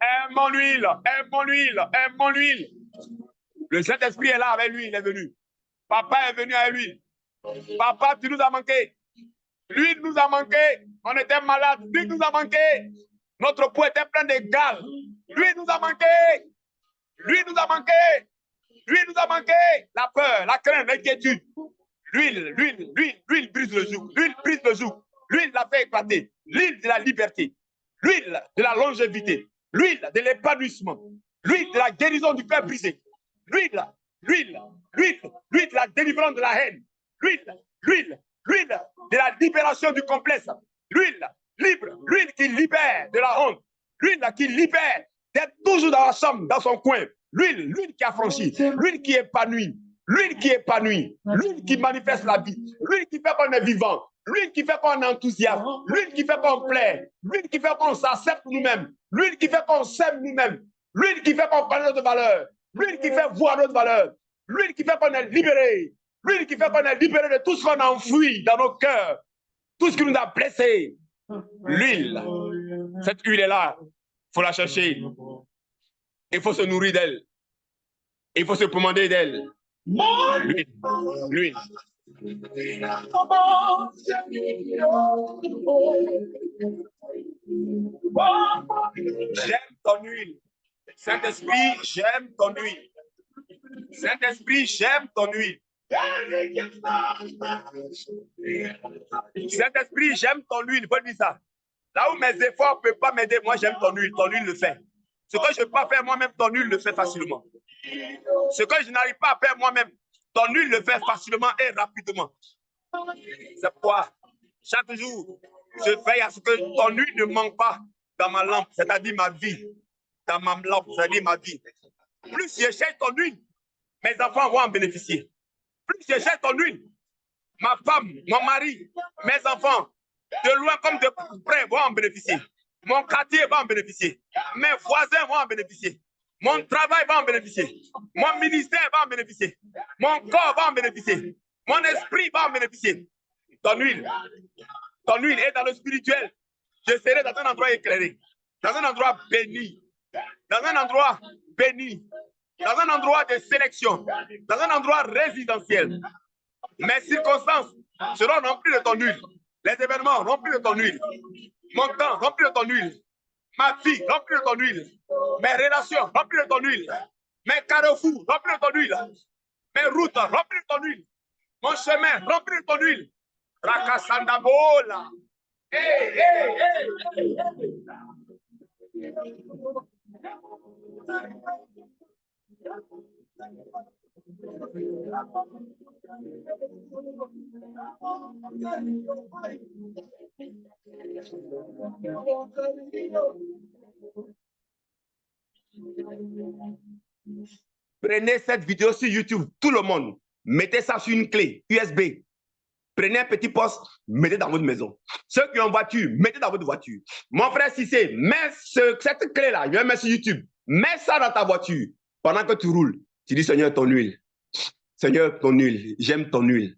Aime mon huile, aime mon huile, aime mon huile. Le Saint-Esprit est là avec lui, il est venu. Papa est venu avec lui. Papa, tu nous as manqué. L'huile nous a manqué. On était malade. L'huile nous a manqué. Notre peau était pleine de gales. L'huile nous a manqué. L'huile nous a manqué. L'huile nous a manqué. La peur, la crainte, l'inquiétude. L'huile brise le joug. L'huile brise le joug. L'huile la fait éclater. L'huile de la liberté. L'huile de la longévité. L'huile de l'épanouissement. L'huile de la guérison du cœur brisé. L'huile de la délivrance de la haine. L'huile de la libération du complexe. L'huile libre. L'huile qui libère de la honte. L'huile qui libère d'être toujours dans la chambre, dans son coin. L'huile qui affranchit. L'huile qui épanouit. L'huile qui épanouit. L'huile qui manifeste la vie. L'huile qui fait qu'on est vivant. L'huile qui fait qu'on est enthousiaste. L'huile qui fait qu'on plaît. L'huile qui fait qu'on s'accepte nous-mêmes. L'huile qui fait qu'on s'aime nous-mêmes. L'huile qui fait qu'on connaît notre valeur. L'huile qui fait voir notre valeur. L'huile qui fait qu'on est libéré. L'huile qui fait qu'on est libéré de tout ce qu'on a enfoui dans nos cœurs. Tout ce qui nous a blessés. L'huile. Cette huile est là. Il faut la chercher. Il faut se nourrir d'elle. Il faut se commander d'elle. L'huile. J'aime ton huile. Saint-Esprit, j'aime ton huile. Saint-Esprit, j'aime ton huile. Saint-Esprit, j'aime ton huile. Il faut dire ça. Là où mes efforts ne peuvent pas m'aider, moi j'aime ton huile. Ton huile le fait. Ce que je ne peux pas faire moi-même, ton huile le fait facilement. Ce que je n'arrive pas à faire moi-même, ton huile le fait facilement et rapidement. C'est pourquoi chaque jour, je veille à ce que ton huile ne manque pas dans ma lampe, c'est-à-dire ma vie. Dans ma lampe, c'est-à-dire ma vie. Plus je cherche ton huile, mes enfants vont en bénéficier. Plus je cherche ton huile, ma femme, mon mari, mes enfants, de loin comme de près, vont en bénéficier. Mon quartier va en bénéficier. Mes voisins vont en bénéficier. Mon travail va en bénéficier. Mon ministère va en bénéficier. Mon corps va en bénéficier. Mon esprit va en bénéficier. Ton huile est dans le spirituel. Je serai dans un endroit éclairé, dans un endroit béni, dans un endroit béni, dans un endroit de sélection, dans un endroit résidentiel. Mes circonstances seront remplies de ton huile. Les événements remplis de ton huile. Mon temps rempli de ton huile. Ma vie remplie de ton huile. Mes relations remplies de ton huile. Mes carrefours remplis de ton huile. Mes routes remplies de ton huile. Mon chemin rempli de ton huile. Rakasandabola. Hey, hey, hey. Prenez cette vidéo sur YouTube, tout le monde. Mettez ça sur une clé USB. Prenez un petit poste, mettez dans votre maison. Ceux qui ont voiture, mettez dans votre voiture. Mon frère Cissé, mets cette clé-là, je vais mettre sur YouTube. Mets ça dans ta voiture. Pendant que tu roules, tu dis Seigneur, ton huile. Seigneur, ton huile. J'aime ton huile.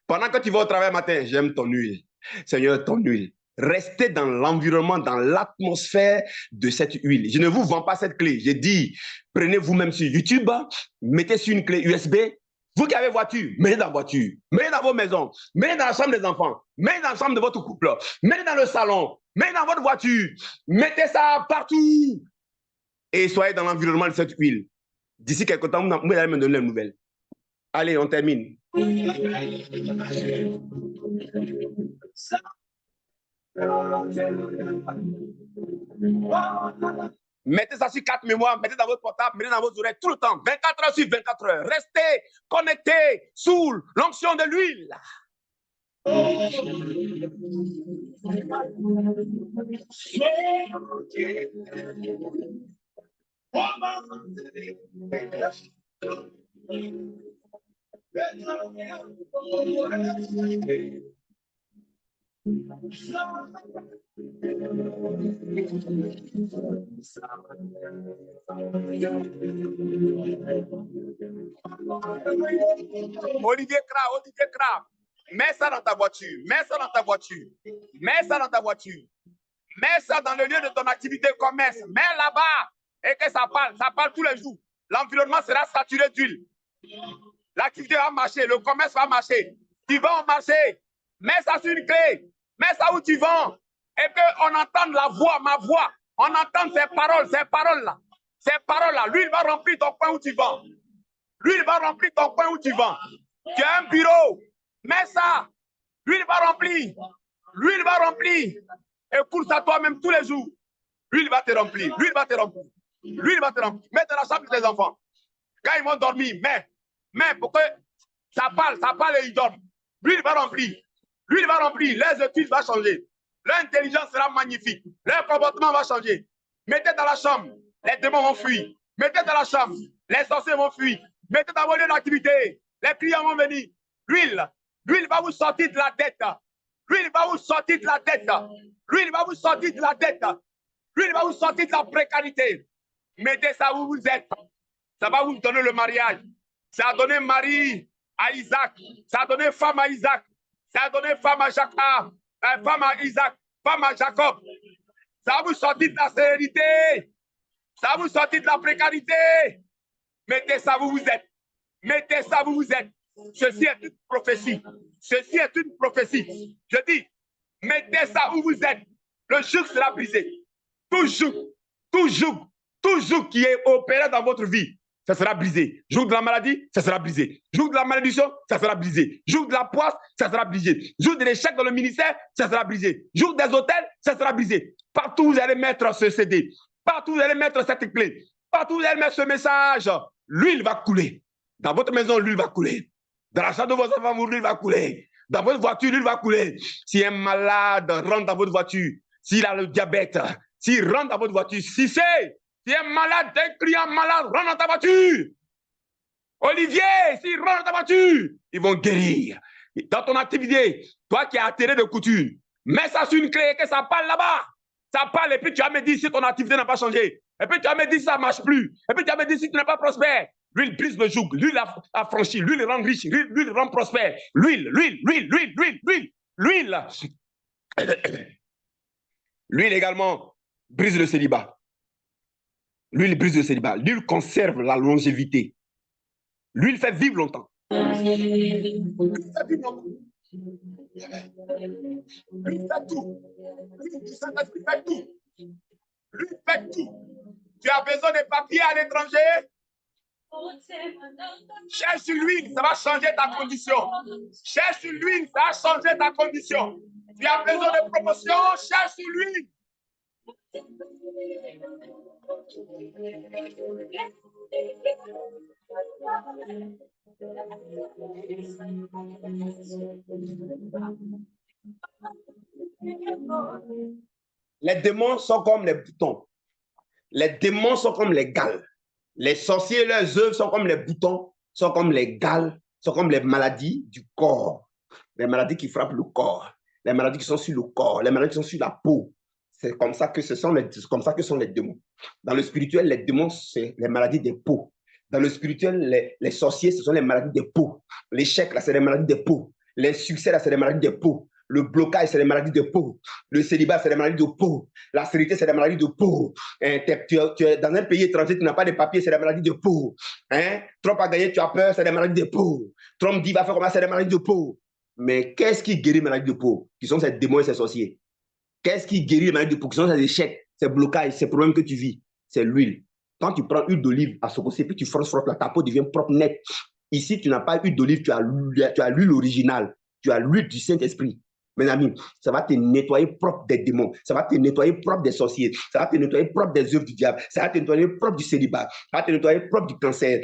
Pendant que tu vas au travail matin, j'aime ton huile. Seigneur, ton huile. Restez dans l'environnement, dans l'atmosphère de cette huile. Je ne vous vends pas cette clé. J'ai dit, prenez vous-même sur YouTube, mettez sur une clé USB. Vous qui avez voiture, mettez dans la voiture, mettez dans vos maisons, mettez dans la chambre des enfants, mettez dans la chambre de votre couple, mettez dans le salon, mettez dans votre voiture, mettez ça partout. Et soyez dans l'environnement de cette huile. D'ici quelques temps, vous allez me donner une nouvelle. Allez, on termine. Mettez ça sur 4 mémoires, mettez dans votre portable, mettez dans vos oreilles tout le temps, 24 heures sur 24 heures. Restez connectés sous l'onction de l'huile. Olivier Kra, mets ça dans ta voiture, mets ça dans ta voiture, mets ça dans ta voiture, mets ça dans le lieu de ton activité commerce, mets là-bas et que ça parle tous les jours. L'environnement sera saturé d'huile. L'activité va marcher, le commerce va marcher. Tu vas au marché, Mets ça sur une clé. Mets ça où tu vends. Et qu'on entende la voix, ma voix. On entend ces paroles-là. Ces paroles-là. Lui, il va remplir ton coin où tu vends. Lui, il va remplir ton coin où tu vends. Tu as un bureau. Mets ça. Lui, il va remplir. Lui, il va remplir. Écoute ça toi-même tous les jours. Lui, il va te remplir. Lui, il va te remplir. Lui, il va te remplir. Mets dans la chambre des enfants. Quand ils vont dormir, mets pour que ça parle et ils dorment. Lui, il va remplir. Lui, il va remplir. Les études vont changer. Leur intelligence sera magnifique. Leur comportement va changer. Mettez dans la chambre. Les démons vont fuir. Mettez dans la chambre. Les sorciers vont fuir. Mettez dans vos lieux d'activité. Les clients vont venir. L'huile va vous sortir de la dette. L'huile va vous sortir de la dette. L'huile va vous sortir de la dette. L'huile va vous sortir de la précarité. Mettez ça où vous êtes. Ça va vous donner le mariage. Ça a donné mari à Isaac. Ça a donné femme à Isaac. Ça a donné femme à Jacob. Femme à Isaac. Femme à Jacob. Ça va vous sortir de la sérénité. Ça va vous sortir de la précarité. Mettez ça où vous êtes. Mettez ça où vous êtes. Ceci est une prophétie. Ceci est une prophétie. Je dis, mettez ça où vous êtes. Le joug sera brisé. Tout joug qui est opéré dans votre vie, ça sera brisé. Joug de la maladie, ça sera brisé. Joug de la malédiction, ça sera brisé. Joug de la poisse, ça sera brisé. Joug de l'échec dans le ministère, ça sera brisé. Joug des hôtels, ça sera brisé. Partout où vous allez mettre ce CD, partout où vous allez mettre cette clé, partout où vous allez mettre ce message, l'huile va couler. Dans votre maison, l'huile va couler. Dans la chambre de vos enfants, l'huile va couler. Dans votre voiture, l'huile va couler. Si un malade rentre dans votre voiture, s'il a le diabète, s'il rentre dans votre voiture, si un malade, un client malade rentre dans ta voiture, Olivier, s'il rentre dans ta voiture, ils vont guérir. Dans ton activité, toi qui es atterré de couture, mets ça sur une clé et que ça parle là-bas. Ça parle et puis tu vas me dire si ton activité n'a pas changé. Et puis tu vas me dire si ça ne marche plus. Et puis tu vas me dire si tu n'es pas prospère. L'huile brise le joug, l'huile affranchit, l'huile rend riche, l'huile rend prospère. L'huile. L'huile également brise le célibat. L'huile brise le célibat. L'huile conserve la longévité. L'huile fait vivre longtemps. L'huile fait tout. L'huile du Saint-Esprit fait tout. L'huile fait tout. Tu as besoin de papiers à l'étranger? Cherche l'huile, ça va changer ta condition. Cherche l'huile, ça va changer ta condition. Tu as besoin de promotion, cherche l'huile. Les démons sont comme les boutons. Les démons sont comme les gales. Les sorciers, leurs œuvres sont comme les boutons, sont comme les gales, sont comme les maladies du corps. Les maladies qui frappent le corps, les maladies qui sont sur le corps, les maladies qui sont sur la peau. C'est comme ça que sont les démons. Dans le spirituel, les démons, c'est les maladies des peaux. Dans le spirituel, les sorciers, ce sont les maladies des peaux. L'échec, là, c'est les maladies des peaux. L'insuccès, là, c'est les maladies des peaux. Le blocage, c'est les maladies de peau. Le célibat, c'est les maladies de peau. La stérilité, c'est les maladies de peau. Tu es dans un pays étranger, tu n'as pas de papier, c'est les maladies de peau. Trump a gagné, tu as peur, c'est les maladies de peau. Trump dit, va faire comment, c'est les maladies de peau. Mais qu'est-ce qui guérit les maladies de peau? Qui sont ces démons et ces sorciers? Qu'est-ce qui guérit les maladies de peau? Qui sont ces échecs, ces blocages, ces problèmes que tu vis? C'est l'huile. Quand tu prends huile d'olive à Sokosé, puis tu frottes, ta peau devient propre, nette. Ici, tu n'as pas huile d'olive, tu as l'huile originale. Tu as l'huile du Saint-Esprit. Mes amis, ça va te nettoyer propre des démons, ça va te nettoyer propre des sorciers, ça va te nettoyer propre des œuvres du diable, ça va te nettoyer propre du célibat, ça va te nettoyer propre du cancer,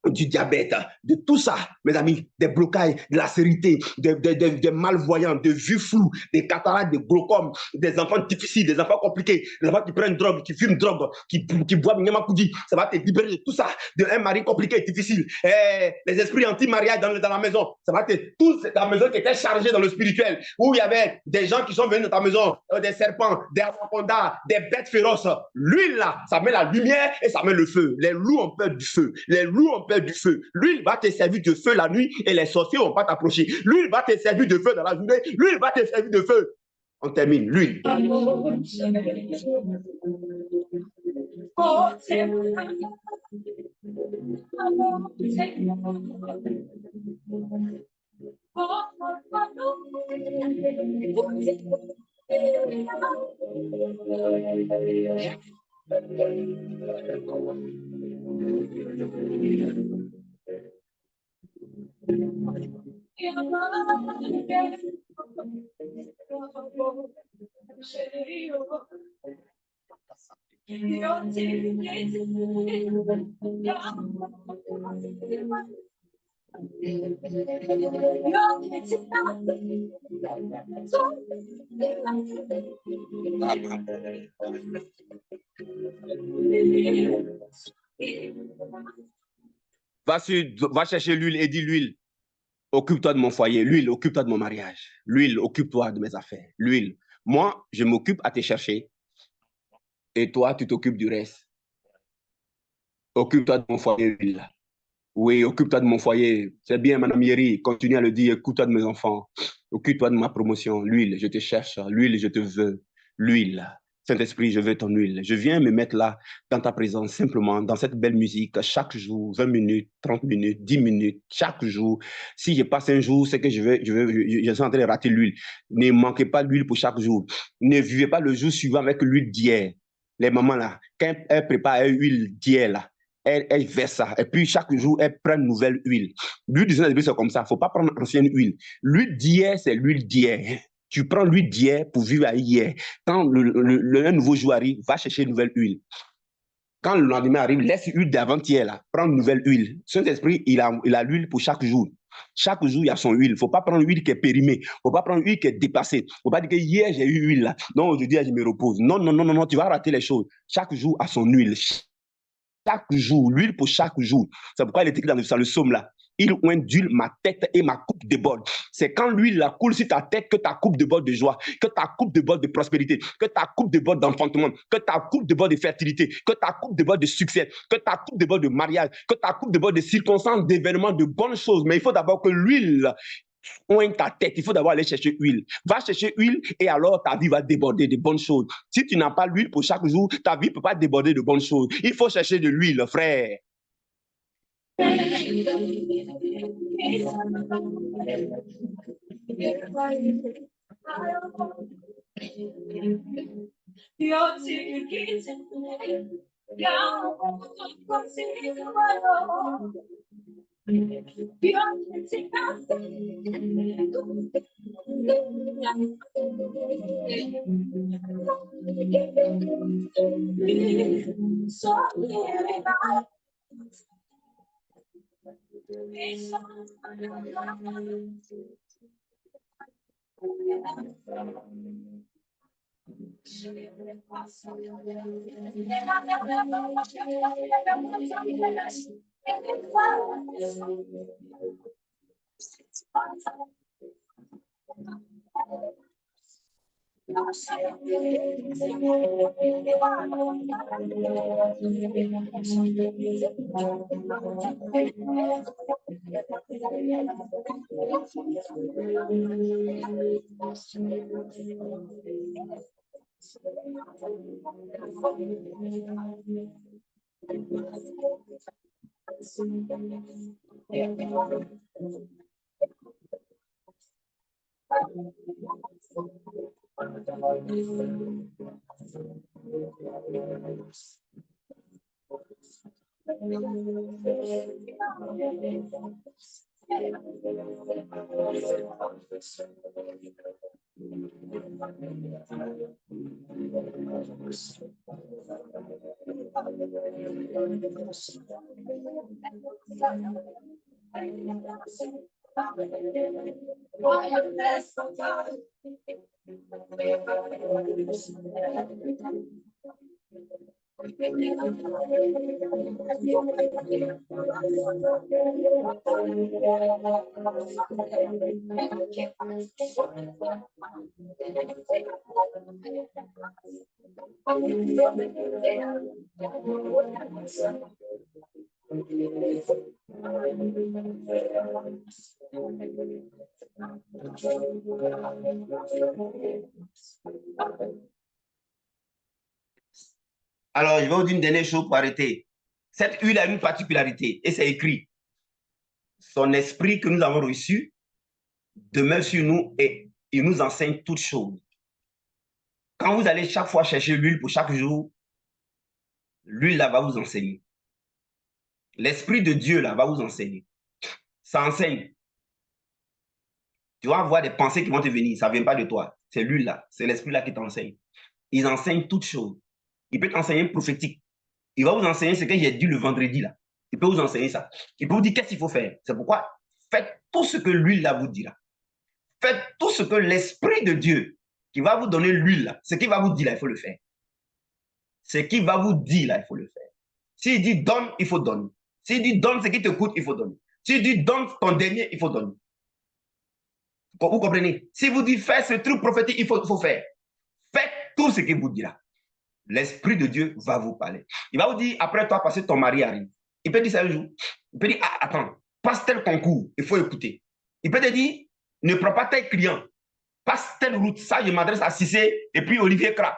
du diabète, de tout ça, mes amis, des blocages, de la sérénité, des malvoyants, de vues floues, des cataractes, des glaucomes, des enfants difficiles, des enfants compliqués, des enfants qui prennent drogue, qui fument drogue, qui boivent Nyamakoudi, ça va te libérer de tout ça, d'un mari compliqué, difficile, les esprits anti-mariage dans la maison, ça va te, toute ta maison qui était chargée dans le spirituel, où il y avait des gens qui sont venus dans ta maison, des serpents, des anacondas, des bêtes féroces, l'huile là, ça met la lumière et ça met le feu, les loups ont peur du feu, les loups ont peur du feu. L'huile va te servir de feu la nuit et les sorciers ne vont pas t'approcher. L'huile va te servir de feu dans la journée. L'huile va te servir de feu. On termine. L'huile. Va chercher l'huile et dis l'huile. Occupe-toi de mon foyer. L'huile, occupe-toi de mon mariage. L'huile, occupe-toi de mes affaires. L'huile. Moi, je m'occupe à te chercher. Et toi, tu t'occupes du reste. Occupe-toi de mon foyer, l'huile. Oui, occupe-toi de mon foyer. C'est bien, Madame Yeri. Continue à le dire. Occupe-toi de mes enfants. Occupe-toi de ma promotion. L'huile, je te cherche. L'huile, je te veux. L'huile. Saint-Esprit, je veux ton huile. Je viens me mettre là, dans ta présence, simplement, dans cette belle musique, chaque jour, 20 minutes, 30 minutes, 10 minutes, chaque jour. Si je passe un jour, c'est que je suis en train de rater l'huile. Ne manquez pas l'huile pour chaque jour. Ne vivez pas le jour suivant avec l'huile d'hier. Les mamans là, quand elles préparent l'huile d'hier là, elle verse ça. Et puis, chaque jour, elle prend une nouvelle huile. L'huile du Saint-Esprit, c'est comme ça. Il ne faut pas prendre ancienne huile. L'huile d'hier, c'est l'huile d'hier. Tu prends l'huile d'hier pour vivre à hier. Quand le nouveau jour arrive, va chercher une nouvelle huile. Quand le lendemain arrive, laisse l'huile d'avant-hier là. Prends une nouvelle huile. Saint-Esprit, il a l'huile pour chaque jour. Chaque jour, il y a son huile. Il ne faut pas prendre l'huile qui est périmée. Il ne faut pas prendre l'huile qui est dépassée. Il ne faut pas dire que hier, j'ai eu l'huile là. Non, aujourd'hui, je me repose. Non, non, non, non, non, tu vas rater les choses. Chaque jour a son huile. Chaque jour, l'huile pour chaque jour. C'est pourquoi il est écrit dans le psaume là. Il oint d'huile ma tête et ma coupe déborde. C'est quand l'huile la coule sur ta tête que ta coupe déborde de joie, que ta coupe déborde de prospérité, que ta coupe déborde d'enfantement, que ta coupe déborde de fertilité, que ta coupe déborde de succès, que ta coupe déborde de mariage, que ta coupe déborde de circonstances, d'événements, de bonnes choses. Mais il faut d'abord que l'huile oigne ta tête. Il faut d'abord aller chercher huile. Va chercher huile et alors ta vie va déborder de bonnes choses. Si tu n'as pas l'huile pour chaque jour, ta vie ne peut pas déborder de bonnes choses. Il faut chercher de l'huile, frère. Alors, je vais vous dire une dernière chose pour arrêter. Cette huile a une particularité, et c'est écrit. Son esprit que nous avons reçu demeure sur nous et il nous enseigne toutes choses. Quand vous allez chaque fois chercher l'huile pour chaque jour, l'huile là va vous enseigner. L'Esprit de Dieu là va vous enseigner. Ça enseigne. Tu vas avoir des pensées qui vont te venir. Ça ne vient pas de toi. C'est l'huile là. C'est l'Esprit là qui t'enseigne. Il enseigne toutes choses. Il peut t'enseigner prophétique. Il va vous enseigner ce que j'ai dit le vendredi là. Il peut vous enseigner ça. Il peut vous dire qu'est-ce qu'il faut faire. C'est pourquoi faites tout ce que l'huile là vous dira. Faites tout ce que l'Esprit de Dieu qui va vous donner l'huile là, ce qu'il va vous dire là, il faut le faire. Ce qu'il va vous dire là, il faut le faire. S'il dit donne, il faut donner. S'il dit donne ce qui te coûte, il faut donner. S'il dit donne ton dernier, il faut donner. Vous comprenez? Si vous dites fais ce truc prophétique, il faut faire. Faites tout ce qu'il vous dira. L'Esprit de Dieu va vous parler. Il va vous dire, après toi, parce que ton mari arrive. Il peut dire ça un jour. Il peut dire, ah, attends, passe tel concours, il faut écouter. Il peut te dire, ne prends pas tes clients. Passe telle route, ça, je m'adresse à Cissé et puis Olivier Kra.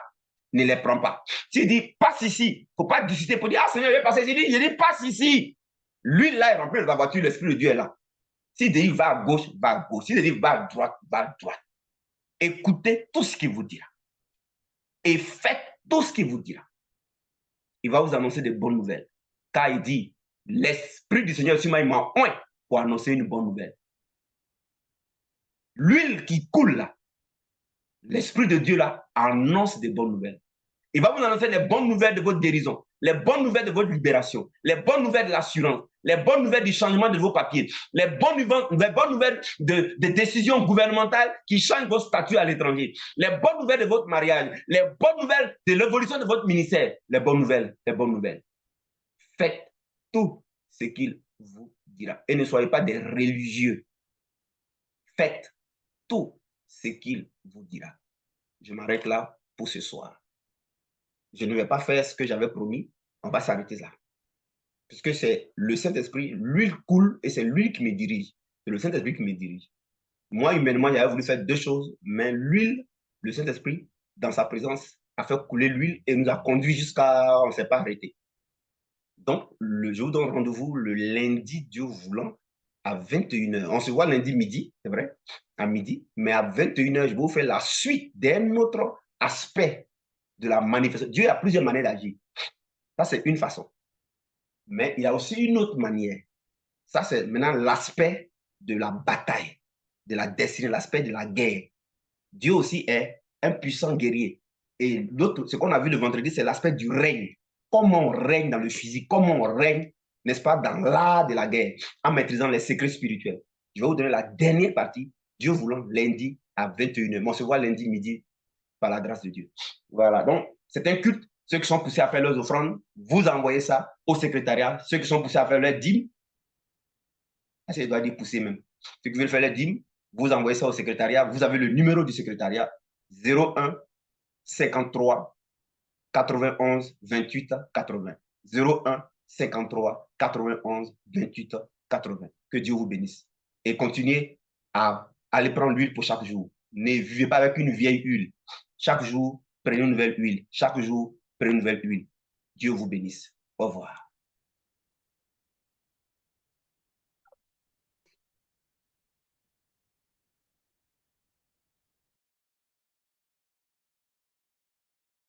Ne les prends pas. S'il dit, passe ici, il ne faut pas discuter pour dire, ah Seigneur, je vais passer. Il dit, passe ici. Lui, là, il remplit de la voiture, l'Esprit de Dieu est là. S'il dit, va à gauche, va à gauche. S'il dit, va à droite, va à droite. Écoutez tout ce qu'il vous dira. Et faites tout ce qu'il vous dira. Il va vous annoncer de bonnes nouvelles. Car il dit, l'Esprit du Seigneur sur moi, il m'a oint pour annoncer une bonne nouvelle. L'huile qui coule là, l'Esprit de Dieu là, annonce des bonnes nouvelles. Il va vous annoncer les bonnes nouvelles de votre guérison, les bonnes nouvelles de votre libération, les bonnes nouvelles de l'assurance, les bonnes nouvelles du changement de vos papiers, les bonnes nouvelles de décisions gouvernementales qui changent votre statut à l'étranger, les bonnes nouvelles de votre mariage, les bonnes nouvelles de l'évolution de votre ministère, les bonnes nouvelles, les bonnes nouvelles. Faites tout ce qu'il vous dira et ne soyez pas des religieux. Faites tout ce qu'il vous dira. Je m'arrête là pour ce soir. Je ne vais pas faire ce que j'avais promis. On va s'arrêter là. Puisque c'est le Saint-Esprit, l'huile coule et c'est lui qui me dirige. C'est le Saint-Esprit qui me dirige. Moi, humainement, j'avais voulu faire deux choses, mais l'huile, le Saint-Esprit, dans sa présence, a fait couler l'huile et nous a conduit jusqu'à... On ne s'est pas arrêté. Donc, je vous donne rendez-vous le lundi, Dieu voulant, à 21h. On se voit lundi midi, c'est vrai, à midi, mais à 21h, je vais vous faire la suite d'un autre aspect de la manifestation. Dieu a plusieurs manières d'agir. Ça, c'est une façon. Mais il y a aussi une autre manière. Ça, c'est maintenant l'aspect de la bataille, de la destinée, l'aspect de la guerre. Dieu aussi est un puissant guerrier. Et l'autre, ce qu'on a vu le vendredi, c'est l'aspect du règne. Comment on règne dans le physique, comment on règne, n'est-ce pas, dans l'art de la guerre, en maîtrisant les secrets spirituels. Je vais vous donner la dernière partie, Dieu voulant, lundi à 21h. On se voit lundi midi par la grâce de Dieu. Voilà, donc c'est un culte. Ceux qui sont poussés à faire leurs offrandes, vous envoyez ça au secrétariat. Ceux qui sont poussés à faire leurs dîmes, je dois dire pousser même. Ceux qui veulent faire les dîmes, vous envoyez ça au secrétariat. Vous avez le numéro du secrétariat 01 53 91 28 80. 01 53 91 28 80. Que Dieu vous bénisse. Et continuez à aller prendre l'huile pour chaque jour. Ne vivez pas avec une vieille huile. Chaque jour, prenez une nouvelle huile. Chaque jour, prenez une nouvelle huile. Dieu vous bénisse. Au revoir.